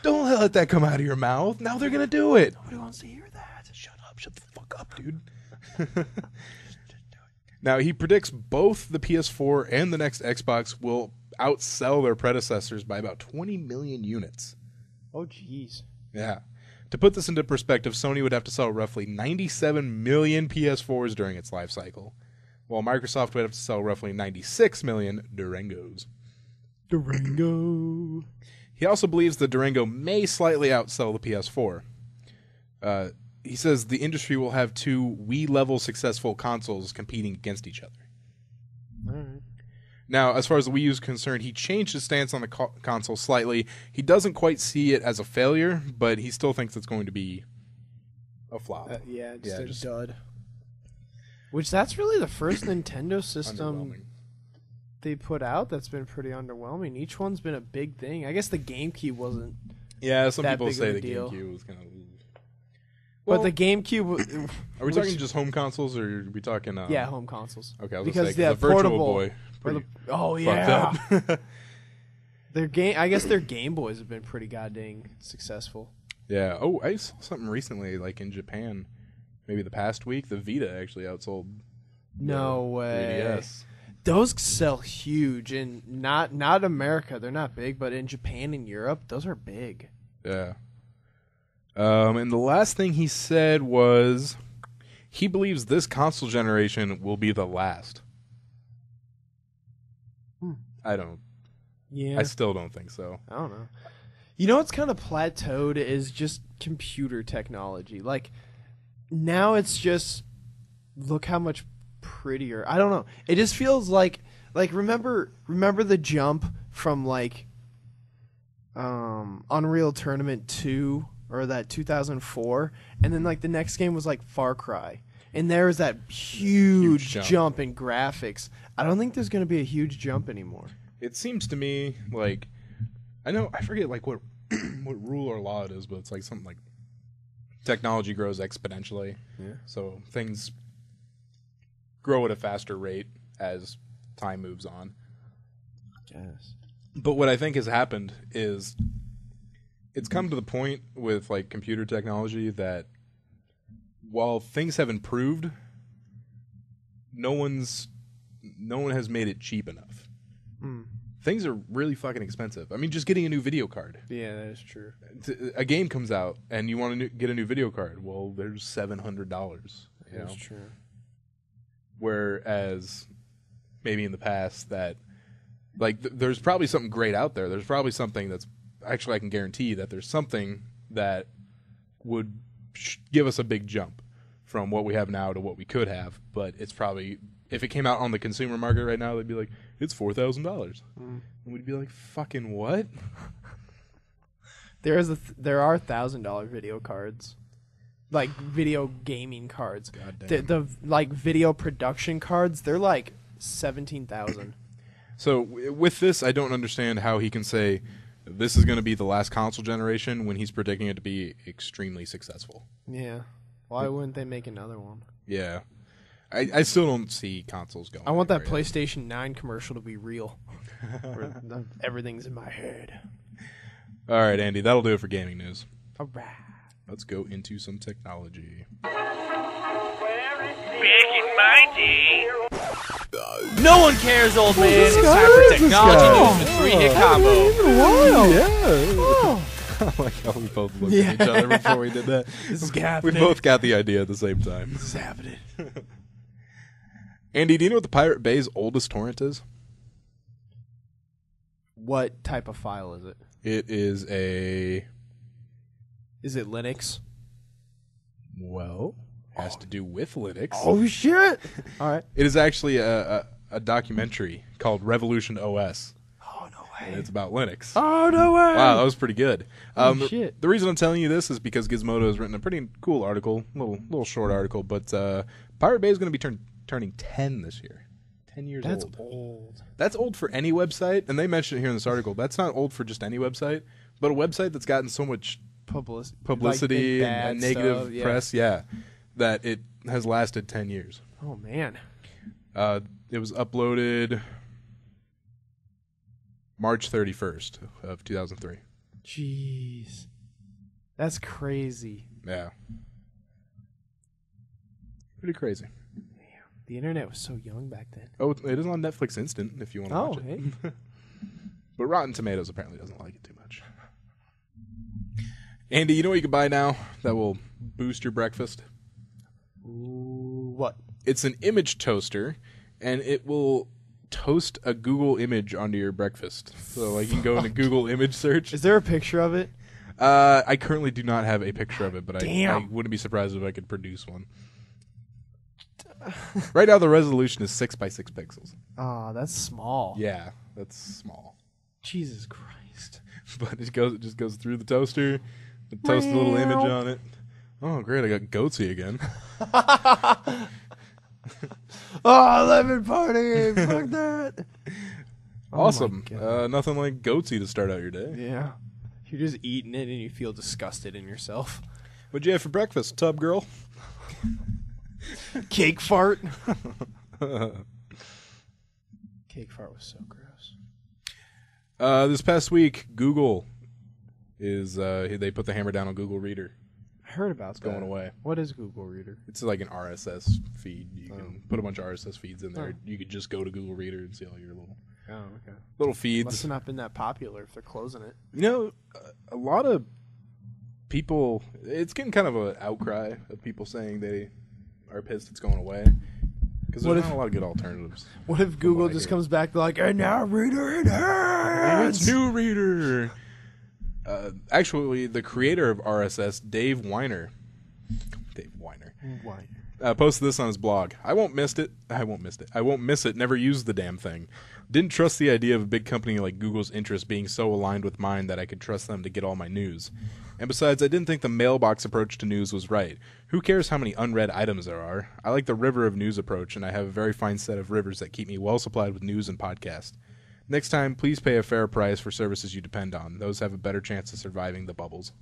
Don't let that come out of your mouth. Now they're gonna do it. Nobody wants to hear that. Shut up. Shut the fuck up, dude. Now, he predicts both the PS4 and the next Xbox will outsell their predecessors by about 20 million units. Oh, jeez. Yeah. To put this into perspective, Sony would have to sell roughly 97 million PS4s during its life cycle, while Microsoft would have to sell roughly 96 million Durangos. Durango. He also believes the Durango may slightly outsell the PS4. He says the industry will have two Wii-level successful consoles competing against each other. All right. Now, as far as the Wii U is concerned, he changed his stance on the console slightly. He doesn't quite see it as a failure, but he still thinks it's going to be a flop. Just a dud. Which that's really the first Nintendo system Underwhelming. they put out that's been pretty underwhelming. Each one's been a big thing. I guess the GameCube wasn't. Yeah, some that people big of say a the deal. GameCube was kind of... But the GameCube... Are we talking just home consoles, or are we talking... yeah, home consoles. Okay, I was because going to say, 'cause the Virtual portable, Boy... oh, yeah. Fucked up. I guess their Game Boys have been pretty goddamn successful. Yeah. Oh, I saw something recently, like in Japan, maybe the past week, the Vita actually outsold No way. 3DS. Those sell huge in not America. They're not big, but in Japan and Europe, those are big. Yeah. And the last thing he said was he believes this console generation will be the last. I don't. Yeah. I still don't think so. I don't know. You know what's kind of plateaued is just computer technology. Like, now it's just, look how much prettier. I don't know. It just feels like remember the jump from, like, Unreal Tournament 2, or that 2004, and then, like, the next game was, like, Far Cry. And there was that huge jump in graphics. I don't think there's going to be a huge jump anymore. It seems to me like I forget like what what rule or law it is, but it's like something like technology grows exponentially. Yeah. So things grow at a faster rate as time moves on. Yes. But what I think has happened is it's come to the point with like computer technology that while things have improved, no one has made it cheap enough. Things are really fucking expensive. I mean, just getting a new video card. Yeah, that is true. A game comes out and you want to get a new video card. Well, there's $700. That's true. Whereas maybe in the past that, like, there's probably something great out there. There's probably something that's actually I can guarantee that there's something that would give us a big jump from what we have now to what we could have. But it's probably, if it came out on the consumer market right now, they'd be like, it's $4,000. And we'd be like, fucking what? There are $1,000 video cards, like video gaming cards. Goddamn. The like video production cards, they're like 17,000. So with this, I don't understand how he can say this is going to be the last console generation when he's predicting it to be extremely successful. Yeah. Why wouldn't they make another one? Yeah. I still don't see consoles going. I want that anywhere yet. PlayStation 9 commercial to be real. Where everything's in my head. All right, Andy, that'll do it for gaming news. All right. Let's go into some technology. Back in my day. No one cares, old man. It's time for technology news with 3-hit combo. I like how we both looked at each other before we did that. This is We happening. both got the idea at the same time. This is happening. Andy, do you know what the Pirate Bay's oldest torrent is? What type of file is it? It is a... Is it Linux? Well, has to do with Linux. Oh, shit. All right. It is actually a documentary called Revolution OS. Oh, no And it's about Linux. Oh, no way. Wow, that was pretty good. Shit. The reason I'm telling you this is because Gizmodo has written a pretty cool article, little short article, but Pirate Bay is going to be turning 10 this year. 10 years That's old. old. That's old for any website, and they mention it here in this article. That's not old for just any website, but a website that's gotten so much publicity like and bad negative stuff, yeah. press, that it has lasted 10 years. Oh, man. It was uploaded March 31st of 2003. Jeez. That's crazy. Yeah. Pretty crazy. The internet was so young back then. Oh, it is on Netflix Instant if you want to watch it. Hey. But Rotten Tomatoes apparently doesn't like it too much. Andy, you know what you can buy now that will boost your breakfast? Ooh, what? It's an image toaster, and it will toast a Google image onto your breakfast. So like you can go into Google image search. Is there a picture of it? I currently do not have a picture of it, but I Damn. wouldn't be surprised if I could produce one. Right now, the resolution is 6 by 6 pixels. Oh, that's small. Yeah, that's small. Jesus Christ. But it just goes through the toaster. It toasts a little image on it. Oh, great! I got goatsy again. Oh, lemon party! Fuck that. Awesome. Oh my God. Nothing like goatsy to start out your day. Yeah. You're just eating it and you feel disgusted in yourself. What'd you have for breakfast, tub girl? Cake fart. Cake fart was so gross. This past week, Google is they put the hammer down on Google Reader. I heard about It's going away. What is Google Reader? It's like an RSS feed. You can put a bunch of RSS feeds in there. You could just go to Google Reader and see all your Oh, okay. little feeds. Must have not been that popular if they're closing it. You know, a lot of people, it's getting kind of an outcry of people saying they are pissed it's going away. Because there's not a lot of good alternatives. What if Google just comes back like, and now Reader in hands? It's new Reader. Actually, the creator of RSS, Dave Weiner, posted this on his blog. I won't miss it. Never used the damn thing. Didn't trust the idea of a big company like Google's interests being so aligned with mine that I could trust them to get all my news. And besides, I didn't think the mailbox approach to news was right. Who cares how many unread items there are? I like the river of news approach, and I have a very fine set of rivers that keep me well supplied with news and podcasts. Next time, please pay a fair price for services you depend on. Those have a better chance of surviving the bubbles.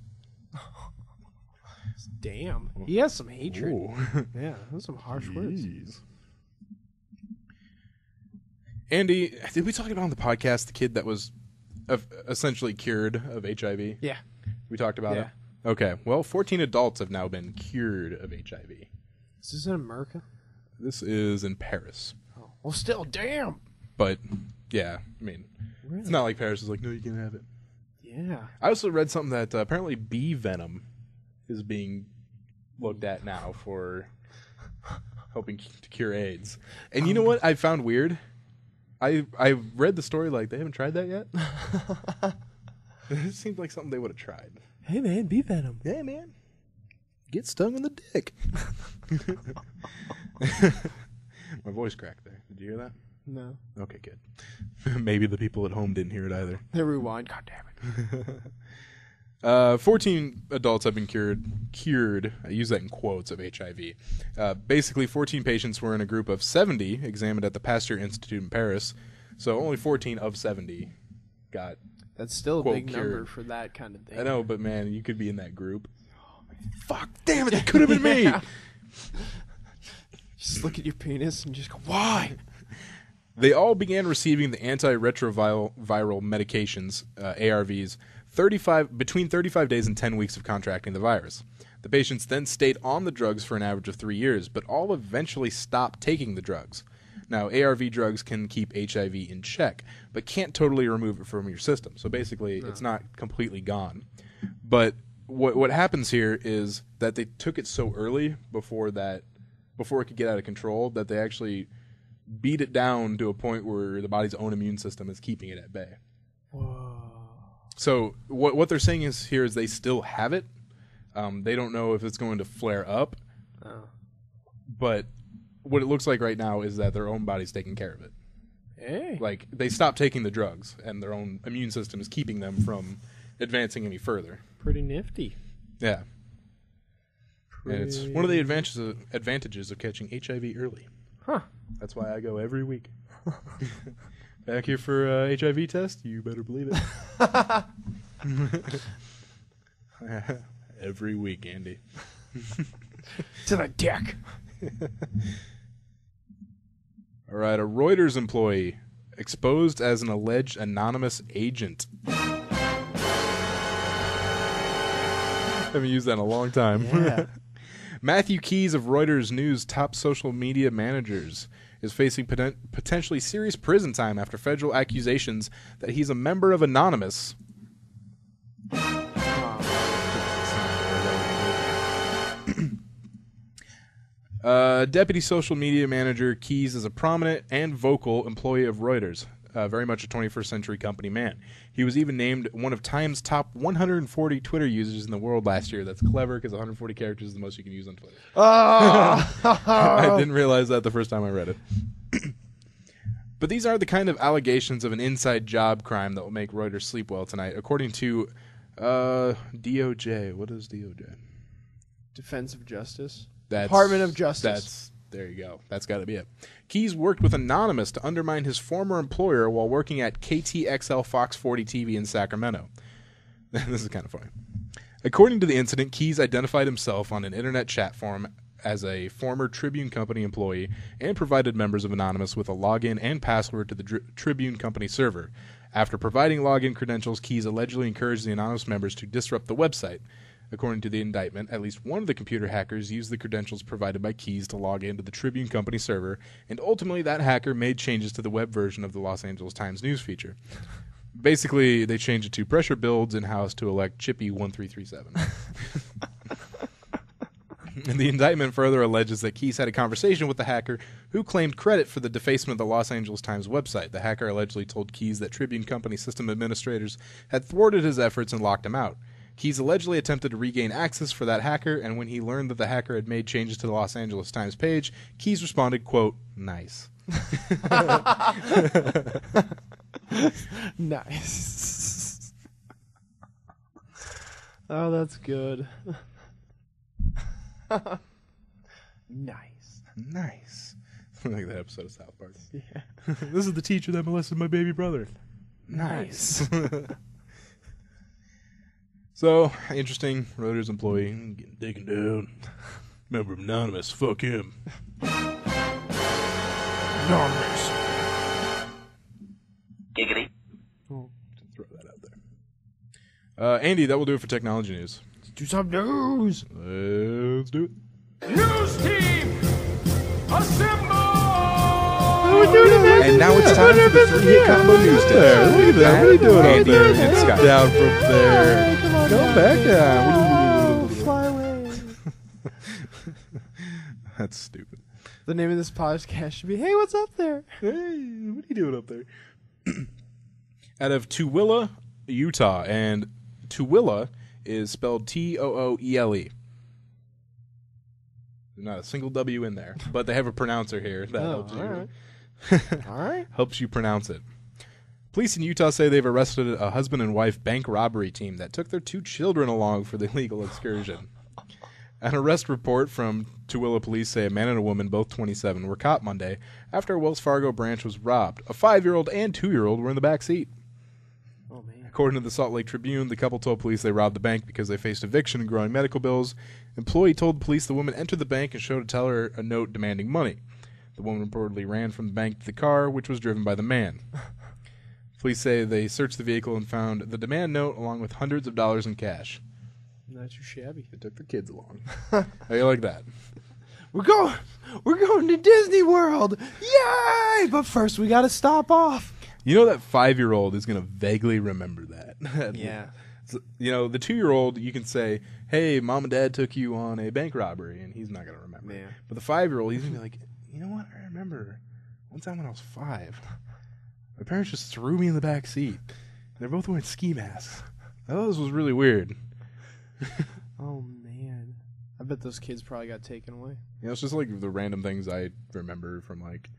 Damn. He has some hatred. Ooh. Yeah, those are some harsh words. Jeez. Andy, did we talk about on the podcast the kid that was essentially cured of HIV? Yeah. We talked about it? Okay. Well, 14 adults have now been cured of HIV. Is this in America? This is in Paris. Oh. Well, still, damn. But, yeah, I mean, Really? it's not like Paris is like, no, you can't have it. Yeah. I also read something that apparently bee venom is being looked at now for helping to cure AIDS. And you know what I found weird? I read the story like they haven't tried that yet. It seemed like something they would have tried. Hey, man, bee venom. Yeah, man. Get stung in the dick. My voice cracked there. Did you hear that? No. Okay, good. Maybe the people at home didn't hear it either. They rewind. God damn it. 14 adults have been cured, I use that in quotes, of HIV. Basically, 14 patients were in a group of 70 examined at the Pasteur Institute in Paris. So only 14 of 70 got... That's still a quote, big cured. number for that kind of thing. I know, but man, you could be in that group. Fuck, damn it, it could have been me! Yeah. Just look at your penis and just go, why? They all began receiving the antiretroviral medications, ARVs, between 35 days and 10 weeks of contracting the virus. The patients then stayed on the drugs for an average of 3 years, but all eventually stopped taking the drugs. Now, ARV drugs can keep HIV in check, but can't totally remove it from your system. So basically, it's not completely gone. But what happens here is that they took it so early before it could get out of control that they actually beat it down to a point where the body's own immune system is keeping it at bay. Whoa. So what they're saying is they still have it. They don't know if it's going to flare up. Oh. But what it looks like right now is that their own body's taking care of it. Hey. Like, they stopped taking the drugs, and their own immune system is keeping them from advancing any further. Pretty nifty. Yeah. And it's one of the advantages of catching HIV early. Huh. That's why I go every week. Back here for HIV test? You better believe it. Every week, Andy. To the dick. All right, a Reuters employee exposed as an alleged anonymous agent. Haven't used that in a long time. Yeah. Matthew Keys of Reuters News top social media managers is facing potentially serious prison time after federal accusations that he's a member of Anonymous. Deputy social media manager Keys is a prominent and vocal employee of Reuters, very much a 21st century company man. He was even named one of Time's top 140 Twitter users in the world last year. That's clever because 140 characters is the most you can use on Twitter. I didn't realize that the first time I read it. But these are the kind of allegations of an inside job crime that will make Reuters sleep well tonight, according to DOJ. What is DOJ? Defense of Justice. Department of Justice. There you go. That's got to be it. Keys worked with Anonymous to undermine his former employer while working at KTXL Fox 40 TV in Sacramento. This is kind of funny. According to the incident, Keys identified himself on an internet chat forum as a former Tribune Company employee and provided members of Anonymous with a login and password to the Tribune Company server. After providing login credentials, Keys allegedly encouraged the Anonymous members to disrupt the website. According to the indictment, at least one of the computer hackers used the credentials provided by Keys to log into the Tribune Company server, and ultimately that hacker made changes to the web version of the Los Angeles Times news feature. Basically, they changed it to pressure builds in-house to elect Chippy 1337. And the indictment further alleges that Keys had a conversation with the hacker who claimed credit for the defacement of the Los Angeles Times website. The hacker allegedly told Keys that Tribune Company system administrators had thwarted his efforts and locked him out. Keys allegedly attempted to regain access for that hacker, and when he learned that the hacker had made changes to the Los Angeles Times page, Keys responded, quote, nice. Nice. Oh, that's good. Nice. Nice. Like that episode of South Park. Yeah. This is the teacher that molested my baby brother. Nice. So, interesting Reuters employee getting taken down. Member of Anonymous, fuck him. Anonymous. Giggity. Oh, throw that out there. Andy, that will do it for technology news. Let's do some news. Let's do it. News team, assemble! And now it's time for the 3-hit combo news test. Look at that. What are you doing up there? It's got down from there. Go back down. Fly away. That's stupid. The name of this podcast should be, hey, what's up there? Hey, what are you doing up there? Out of Tooele, Utah, and Tooele is spelled Tooele. There's not a single W in there, but they have a pronouncer here that helps you. All right. All right. Helps you pronounce it. Police in Utah say they've arrested a husband and wife bank robbery team that took their 2 children along for the illegal excursion. An arrest report from Tooele police say a man and a woman, both 27, were caught Monday after a Wells Fargo branch was robbed. A 5-year-old and 2-year-old were in the back seat. Oh, man. According to the Salt Lake Tribune, the couple told police they robbed the bank because they faced eviction and growing medical bills. Employee told police the woman entered the bank and showed a teller a note demanding money. The woman reportedly ran from the bank to the car, which was driven by the man. Police say they searched the vehicle and found the demand note along with hundreds of dollars in cash. Not too shabby. They took the kids along. How you like that? We're going to Disney World. Yay! But first we got to stop off. You know that 5-year-old is going to vaguely remember that. Yeah. So, you know, the 2-year-old, you can say, hey, mom and dad took you on a bank robbery, and he's not going to remember. Yeah. But the 5-year-old, he's going to be like, you know what? I remember one time when I was 5, my parents just threw me in the back seat. They're both wearing ski masks. I thought this was really weird. Oh, man. I bet those kids probably got taken away. You know, it's just like the random things I remember from, like,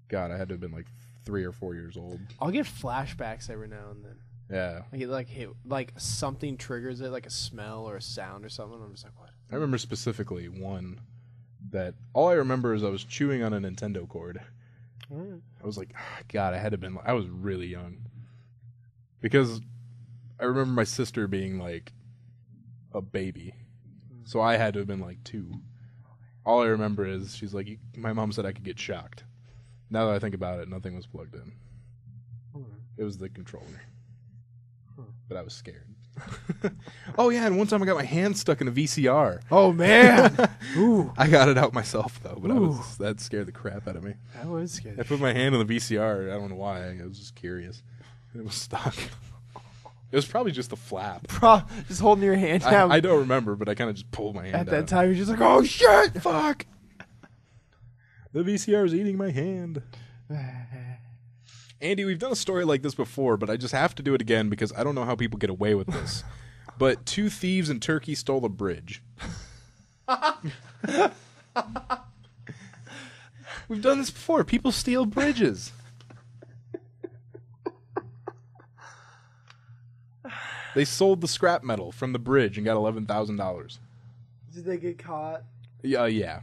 God, I had to have been like 3 or 4 years old. I'll get flashbacks every now and then. Yeah. I get like something triggers it, like a smell or a sound or something. I'm just like, what? I remember specifically one that all I remember is I was chewing on a Nintendo cord. I was like, God, I was really young. Because I remember my sister being like a baby. So I had to have been like 2. All I remember is she's like, my mom said I could get shocked. Now that I think about it, nothing was plugged in. It was the controller. But I was scared. Oh, yeah, and one time I got my hand stuck in a VCR. Oh, man. Ooh. I got it out myself, though, but that scared the crap out of me. That was scary. I put my hand in the VCR. I don't know why. I was just curious. It was stuck. It was probably just the flap. Just holding your hand down. I don't remember, but I kind of just pulled my hand At that out. time, you're just like, oh, shit. Fuck. The VCR is eating my hand. Andy, we've done a story like this before, but I just have to do it again because I don't know how people get away with this. But 2 thieves in Turkey stole a bridge. We've done this before. People steal bridges. They sold the scrap metal from the bridge and got $11,000. Did they get caught? Yeah.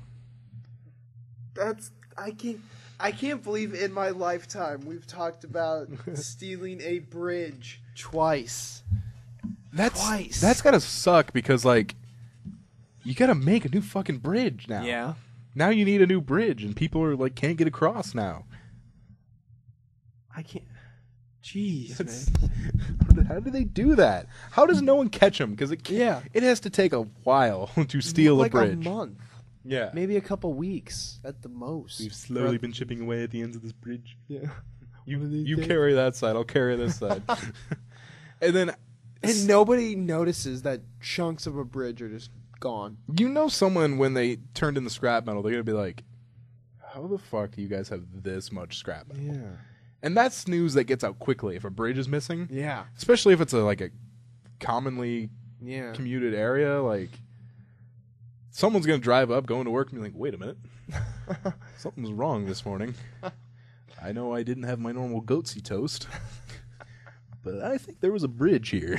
I can't believe in my lifetime we've talked about stealing a bridge twice. That's gotta suck because, like, you gotta make a new fucking bridge now. Yeah. Now you need a new bridge, and people are like, can't get across now. I can't. Jeez, man. How do they do that? How does no one catch them? Because it has to take a while to steal a bridge. Like a month. Yeah. Maybe a couple weeks at the most. We've slowly been chipping away at the ends of this bridge. Yeah. You carry that side, I'll carry this side. And nobody notices that chunks of a bridge are just gone. You know someone, when they turned in the scrap metal, they're going to be like, how the fuck do you guys have this much scrap metal? Yeah. And that's news that gets out quickly if a bridge is missing. Yeah. Especially if it's a commonly Yeah. commuted area. Like, someone's going to drive up, going to work, and be like, wait a minute. Something's wrong this morning. I know I didn't have my normal goatsy toast, but I think there was a bridge here.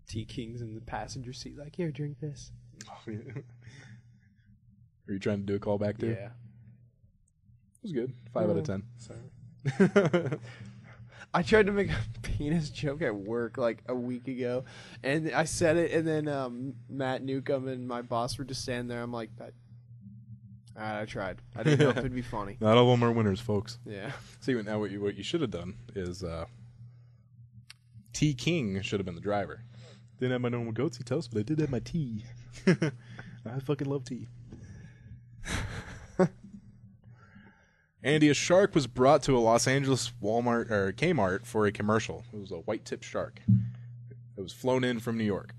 T-King's in the passenger seat like, here, drink this. Are you trying to do a callback too? Yeah. It was good. 5 out of 10. Sorry. I tried to make a penis joke at work like a week ago, and I said it, and then Matt Newcomb and my boss were just standing there. I'm like, all right, I tried. I didn't know if it'd be funny. Not all of them are winners, folks. Yeah. See, now what you should have done is T. King should have been the driver. Didn't have my normal goatsy toast, but I did have my tea. I fucking love tea. Andy, a shark was brought to a Los Angeles Walmart or Kmart for a commercial. It was a white-tipped shark. It was flown in from New York.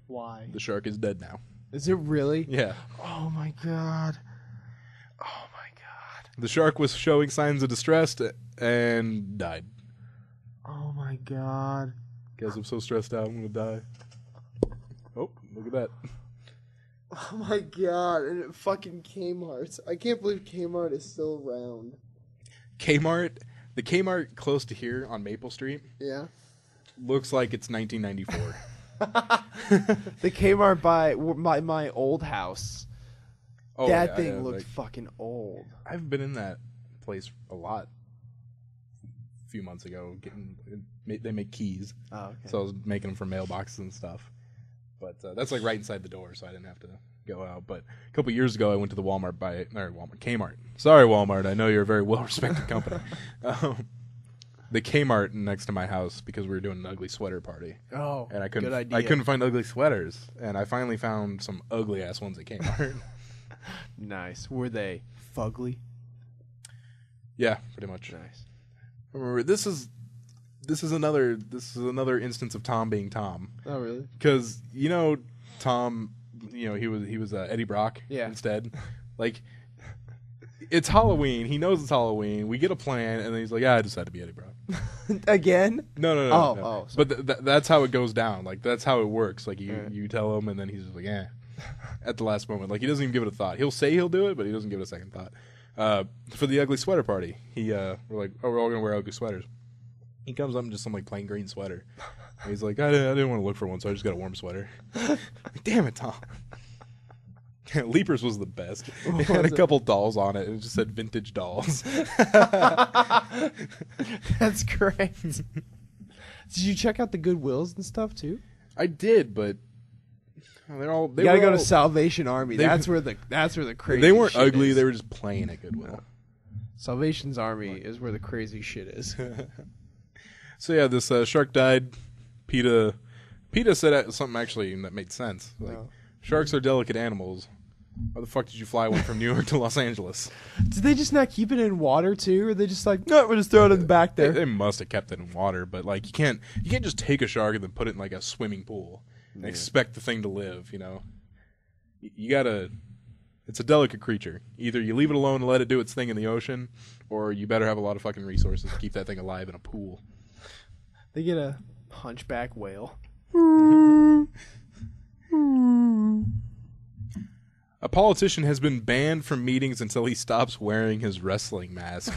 Why? The shark is dead now. Is it really? Yeah. Oh my god. Oh my god. The shark was showing signs of distress and died. Oh my god. Guys, I'm so stressed out. I'm going to die. Oh, look at that. Oh my god. And it fucking Kmart. I can't believe Kmart is still around. Kmart, the Kmart close to here on Maple Street, Yeah. looks like it's 1994. The Kmart by my old house. Oh, that yeah, thing yeah, looked fucking old. I've been in that place a lot. A few months ago, they make keys, Oh, okay. so I was making them for mailboxes and stuff. But that's like right inside the door, so I didn't have to go out. But a couple years ago, I went to the Kmart. Sorry, Walmart. I know you're a very well-respected company. The Kmart next to my house because we were doing an ugly sweater party. Oh, And good idea. I couldn't find ugly sweaters, and I finally found some ugly ass ones at Kmart. Nice. Were they fugly? Yeah, pretty much. Nice. Remember, this is another instance of Tom being Tom, Oh, really? because Tom, he was Eddie Brock instead. Like, it's Halloween. He knows it's Halloween. We get a plan, and then he's like, "Yeah, I decided to be Eddie Brock." Again? No. Oh, But that's how it goes down. Like, that's how it works. Like, you tell him, and then he's just like, at the last moment. Like, he doesn't even give it a thought. He'll say he'll do it, but he doesn't give it a second thought. For the ugly sweater party. We're like, oh, we're all gonna wear ugly sweaters. He comes up in just some like plain green sweater. And he's like, I didn't want to look for one, so I just got a warm sweater. Damn it, Tom. Leapers was the best. It had a couple dolls on it. It just said vintage dolls. That's great. Did you check out the Goodwills and stuff too? I did, but they're all. You gotta go to Salvation Army. That's where the crazy. They weren't shit ugly. is. They were just playing at Goodwill. Salvation's Army is where the crazy shit is. So yeah, this shark died. PETA said something actually that made sense. Like, sharks are delicate animals. Why the fuck did you fly one from New York to Los Angeles? Did they just not keep it in water too, or are they just like, no, we're just throwing it in the back there? They must have kept it in water, but like you can't just take a shark and then put it in like a swimming pool and expect the thing to live. You know, you gotta. It's a delicate creature. Either you leave it alone and let it do its thing in the ocean, or you better have a lot of fucking resources to keep that thing alive in a pool. They get a hunchback whale. A politician has been banned from meetings until he stops wearing his wrestling mask.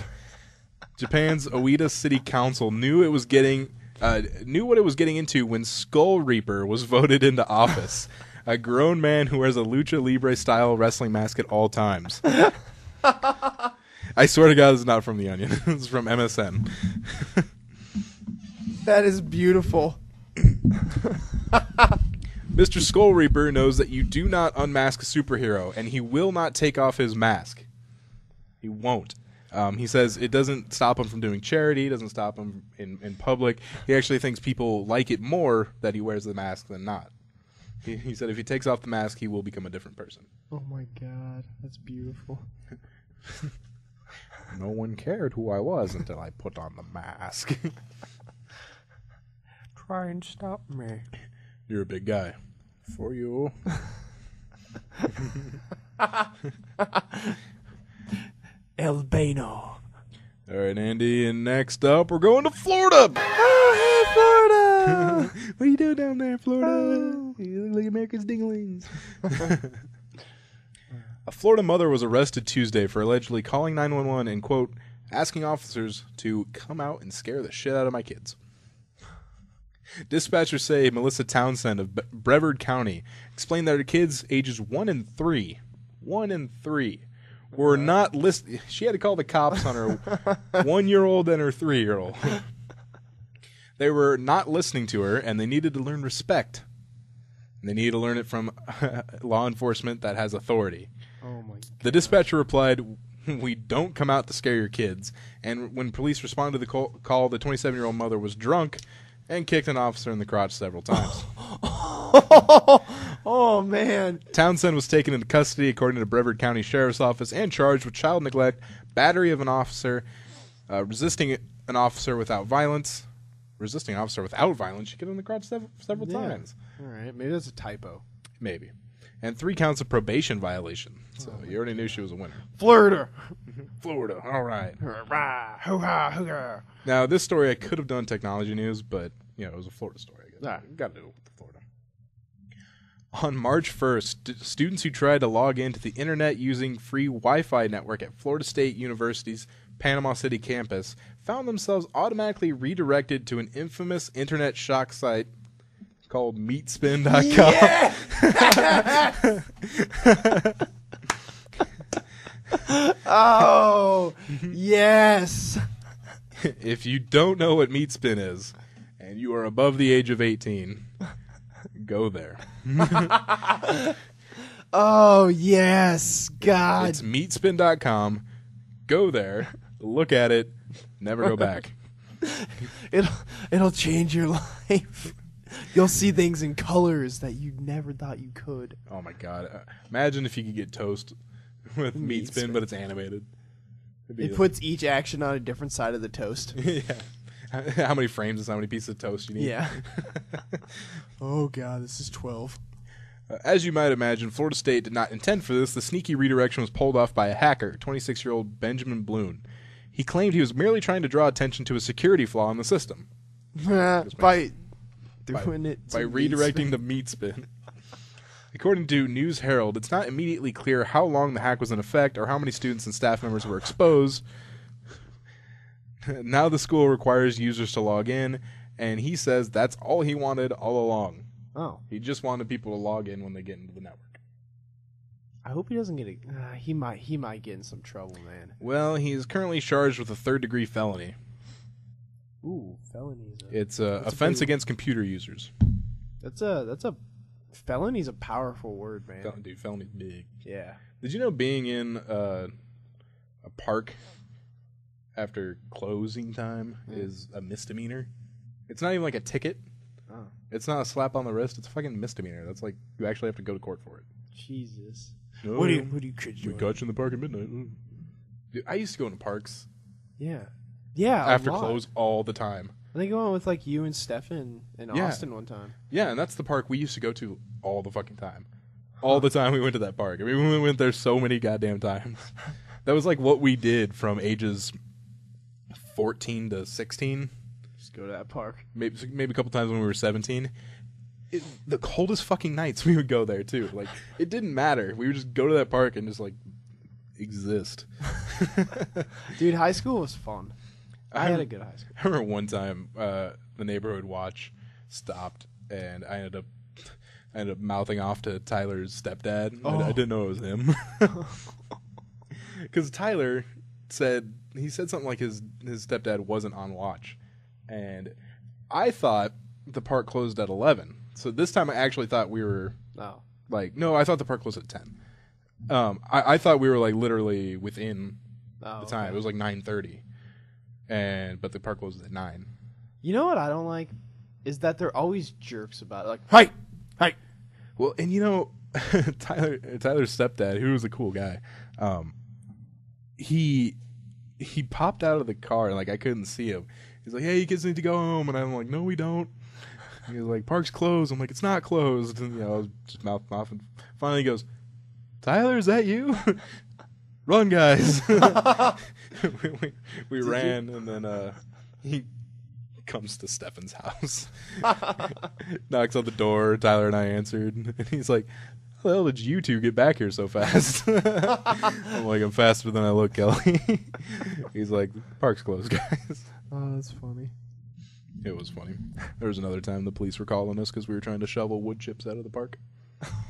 Japan's Oita City Council knew what it was getting into when Skull Reaper was voted into office. A grown man who wears a lucha libre style wrestling mask at all times. I swear to God, this is not from The Onion. This is from MSN. That is beautiful. Mr. Skull Reaper knows that you do not unmask a superhero, and he will not take off his mask. He won't. He says it doesn't stop him from doing charity, it doesn't stop him in public. He actually thinks people like it more that he wears the mask than not. He said if he takes off the mask, he will become a different person. Oh my God, that's beautiful. No one cared who I was until I put on the mask. Try and stop me. You're a big guy. For you. Albino. All right, Andy, and next up, we're going to Florida. Oh, hey, Florida. What are you doing down there, Florida? You look like America's dinglings. A Florida mother was arrested Tuesday for allegedly calling 911 and, quote, asking officers to come out and scare the shit out of my kids. Dispatchers say Melissa Townsend of Brevard County explained that her kids, ages 1 and 3, were not listening. She had to call the cops on her 1-year-old and her 3-year-old. They were not listening to her, and they needed to learn respect. And they needed to learn it from law enforcement that has authority. Oh my God. The dispatcher replied, "We don't come out to scare your kids." And when police responded to the call, the 27-year-old mother was drunk and kicked an officer in the crotch several times. Oh, man. Townsend was taken into custody, according to Brevard County Sheriff's Office, and charged with child neglect, battery of an officer, resisting an officer without violence. Resisting an officer without violence. She kicked him in the crotch several times. All right, maybe that's a typo. Maybe. And 3 counts of probation violation. So you already knew she was a winner. Florida. Florida. All right. Hurrah, hoo-ha, hoo-ha. Now, this story I could have done technology news, but, it was a Florida story. I guess. Got to do it with Florida. On March 1st, students who tried to log into the internet using free Wi-Fi network at Florida State University's Panama City campus found themselves automatically redirected to an infamous internet shock site called meatspin.com. Yeah! Oh, yes. If you don't know what meatspin is, and you are above the age of 18, go there. Oh, yes. God. It's meatspin.com. Go there, look at it, never go back. It'll change your life. You'll see things in colors that you never thought you could. Oh my God! Imagine if you could get toast with meatspin, but it's animated. It puts each action on a different side of the toast. Yeah. How many frames is how many pieces of toast you need? Yeah. Oh God, this is 12. As you might imagine, Florida State did not intend for this. The sneaky redirection was pulled off by a hacker, 26-year-old Benjamin Bloom. He claimed he was merely trying to draw attention to a security flaw in the system. by redirecting the meatspin. According to News Herald, it's not immediately clear how long the hack was in effect or how many students and staff members were exposed. Now the school requires users to log in, and he says that's all he wanted all along. Oh. He just wanted people to log in when they get into the network. I hope he doesn't get it. He might get in some trouble, man. Well, he's currently charged with a third-degree felony. Ooh, felonies. It's a offense against computer users. That's a felony's a powerful word, man. Dude, felony's big. Yeah. Did you know being in a park after closing time is a misdemeanor? It's not even like a ticket. Oh. It's not a slap on the wrist. It's a fucking misdemeanor. That's like you actually have to go to court for it. Jesus. No, What do you kids we doing? got you in the park at midnight. Dude, I used to go into parks Yeah. Yeah. after a lot. close all the time. I think I went with like you and Stefan in Yeah. Austin one time. Yeah, and that's the park we used to go to all the fucking time. All the time we went to that park. I mean, we went there so many goddamn times. That was like what we did from ages 14 to 16. Just go to that park. Maybe a couple times when we were 17. The coldest fucking nights we would go there too. Like it didn't matter. We would just go to that park and just like exist. Dude, high school was fun. I had a good high school. I remember one time the neighborhood watch stopped and I ended up mouthing off to Tyler's stepdad. I didn't know it was him. Because Tyler said something like his stepdad wasn't on watch. And I thought the park closed at 11. So this time I actually thought we were Oh. like, no, I thought the park closed at 10. I thought we were like literally within the time. Okay. It was like 9:30. But the park closes at 9. You know what I don't like? Is that they're always jerks about it. Like, hey! Well, and you know, Tyler's stepdad, who was a cool guy, he popped out of the car and like I couldn't see him. He's like, "Hey, you kids need to go home," and I'm like, "No, we don't." He was like, "Park's closed." I'm like, "It's not closed." And I was just mouthing off, and finally he goes, "Tyler, is that you?" Run, guys! we ran, and then he comes to Stefan's house, knocks on the door. Tyler and I answered, and he's like, "How the hell did you two get back here so fast?" I'm like, "I'm faster than I look, Kelly." He's like, "Park's closed, guys." Oh, that's funny. It was funny. There was another time the police were calling us because we were trying to shovel wood chips out of the park.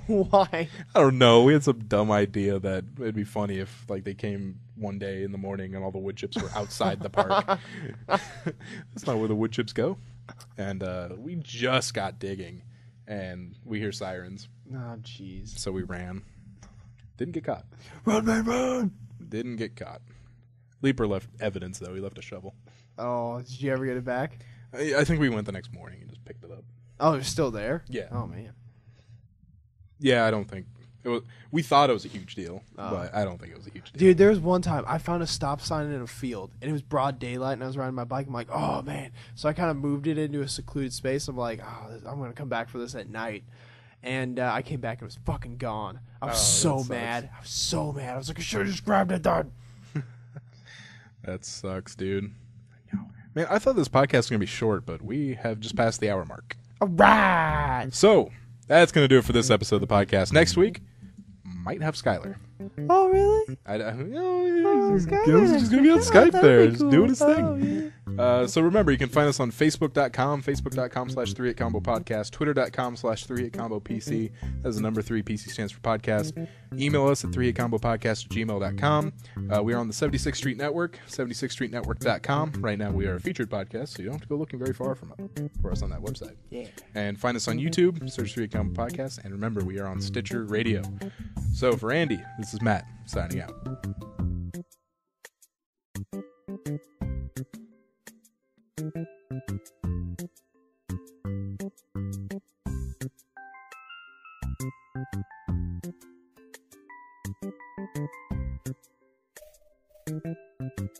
Why? I don't know. We had some dumb idea that it'd be funny if like they came one day in the morning and all the wood chips were outside the park. That's not where the wood chips go. And we just got digging, and we hear sirens. Oh, jeez. So we ran. Didn't get caught. Run, man, run! Didn't get caught. Leaper left evidence, though. He left a shovel. Oh, did you ever get it back? I think we went the next morning and just picked it up. Oh, it's still there? Yeah. Oh, man. Yeah, I don't think it was. We thought it was a huge deal, Oh. but I don't think it was a huge deal. Dude, there was one time I found a stop sign in a field, and it was broad daylight, and I was riding my bike. I'm like, oh, man. So I kind of moved it into a secluded space. I'm like, oh, I'm going to come back for this at night. And I came back, and it was fucking gone. I was so sucks. mad. I was so mad. I was like, I should have just grabbed it, done. That sucks, dude. Man, I thought this podcast was going to be short, but we have just passed the hour mark. All right. So, that's going to do it for this episode of the podcast. Next week, might have Skylar. Oh, really? He's Skylar. just going to be on Skype That'd there, be just cool. doing his thing. Oh, yeah. So remember, you can find us on Facebook.com, Facebook.com/38Combo Podcast, Twitter.com/38Combo PC. That's the number 3, PC stands for podcast. Email us at 38combopodcast@gmail.com. We are on the 76th Street Network, 76thstreetnetwork.com. Right now we are a featured podcast, so you don't have to go looking very far for us on that website. Yeah. And find us on YouTube, search 38Combo Podcast. And remember, we are on Stitcher Radio. So for Andy, this is Matt, signing out. Thank you.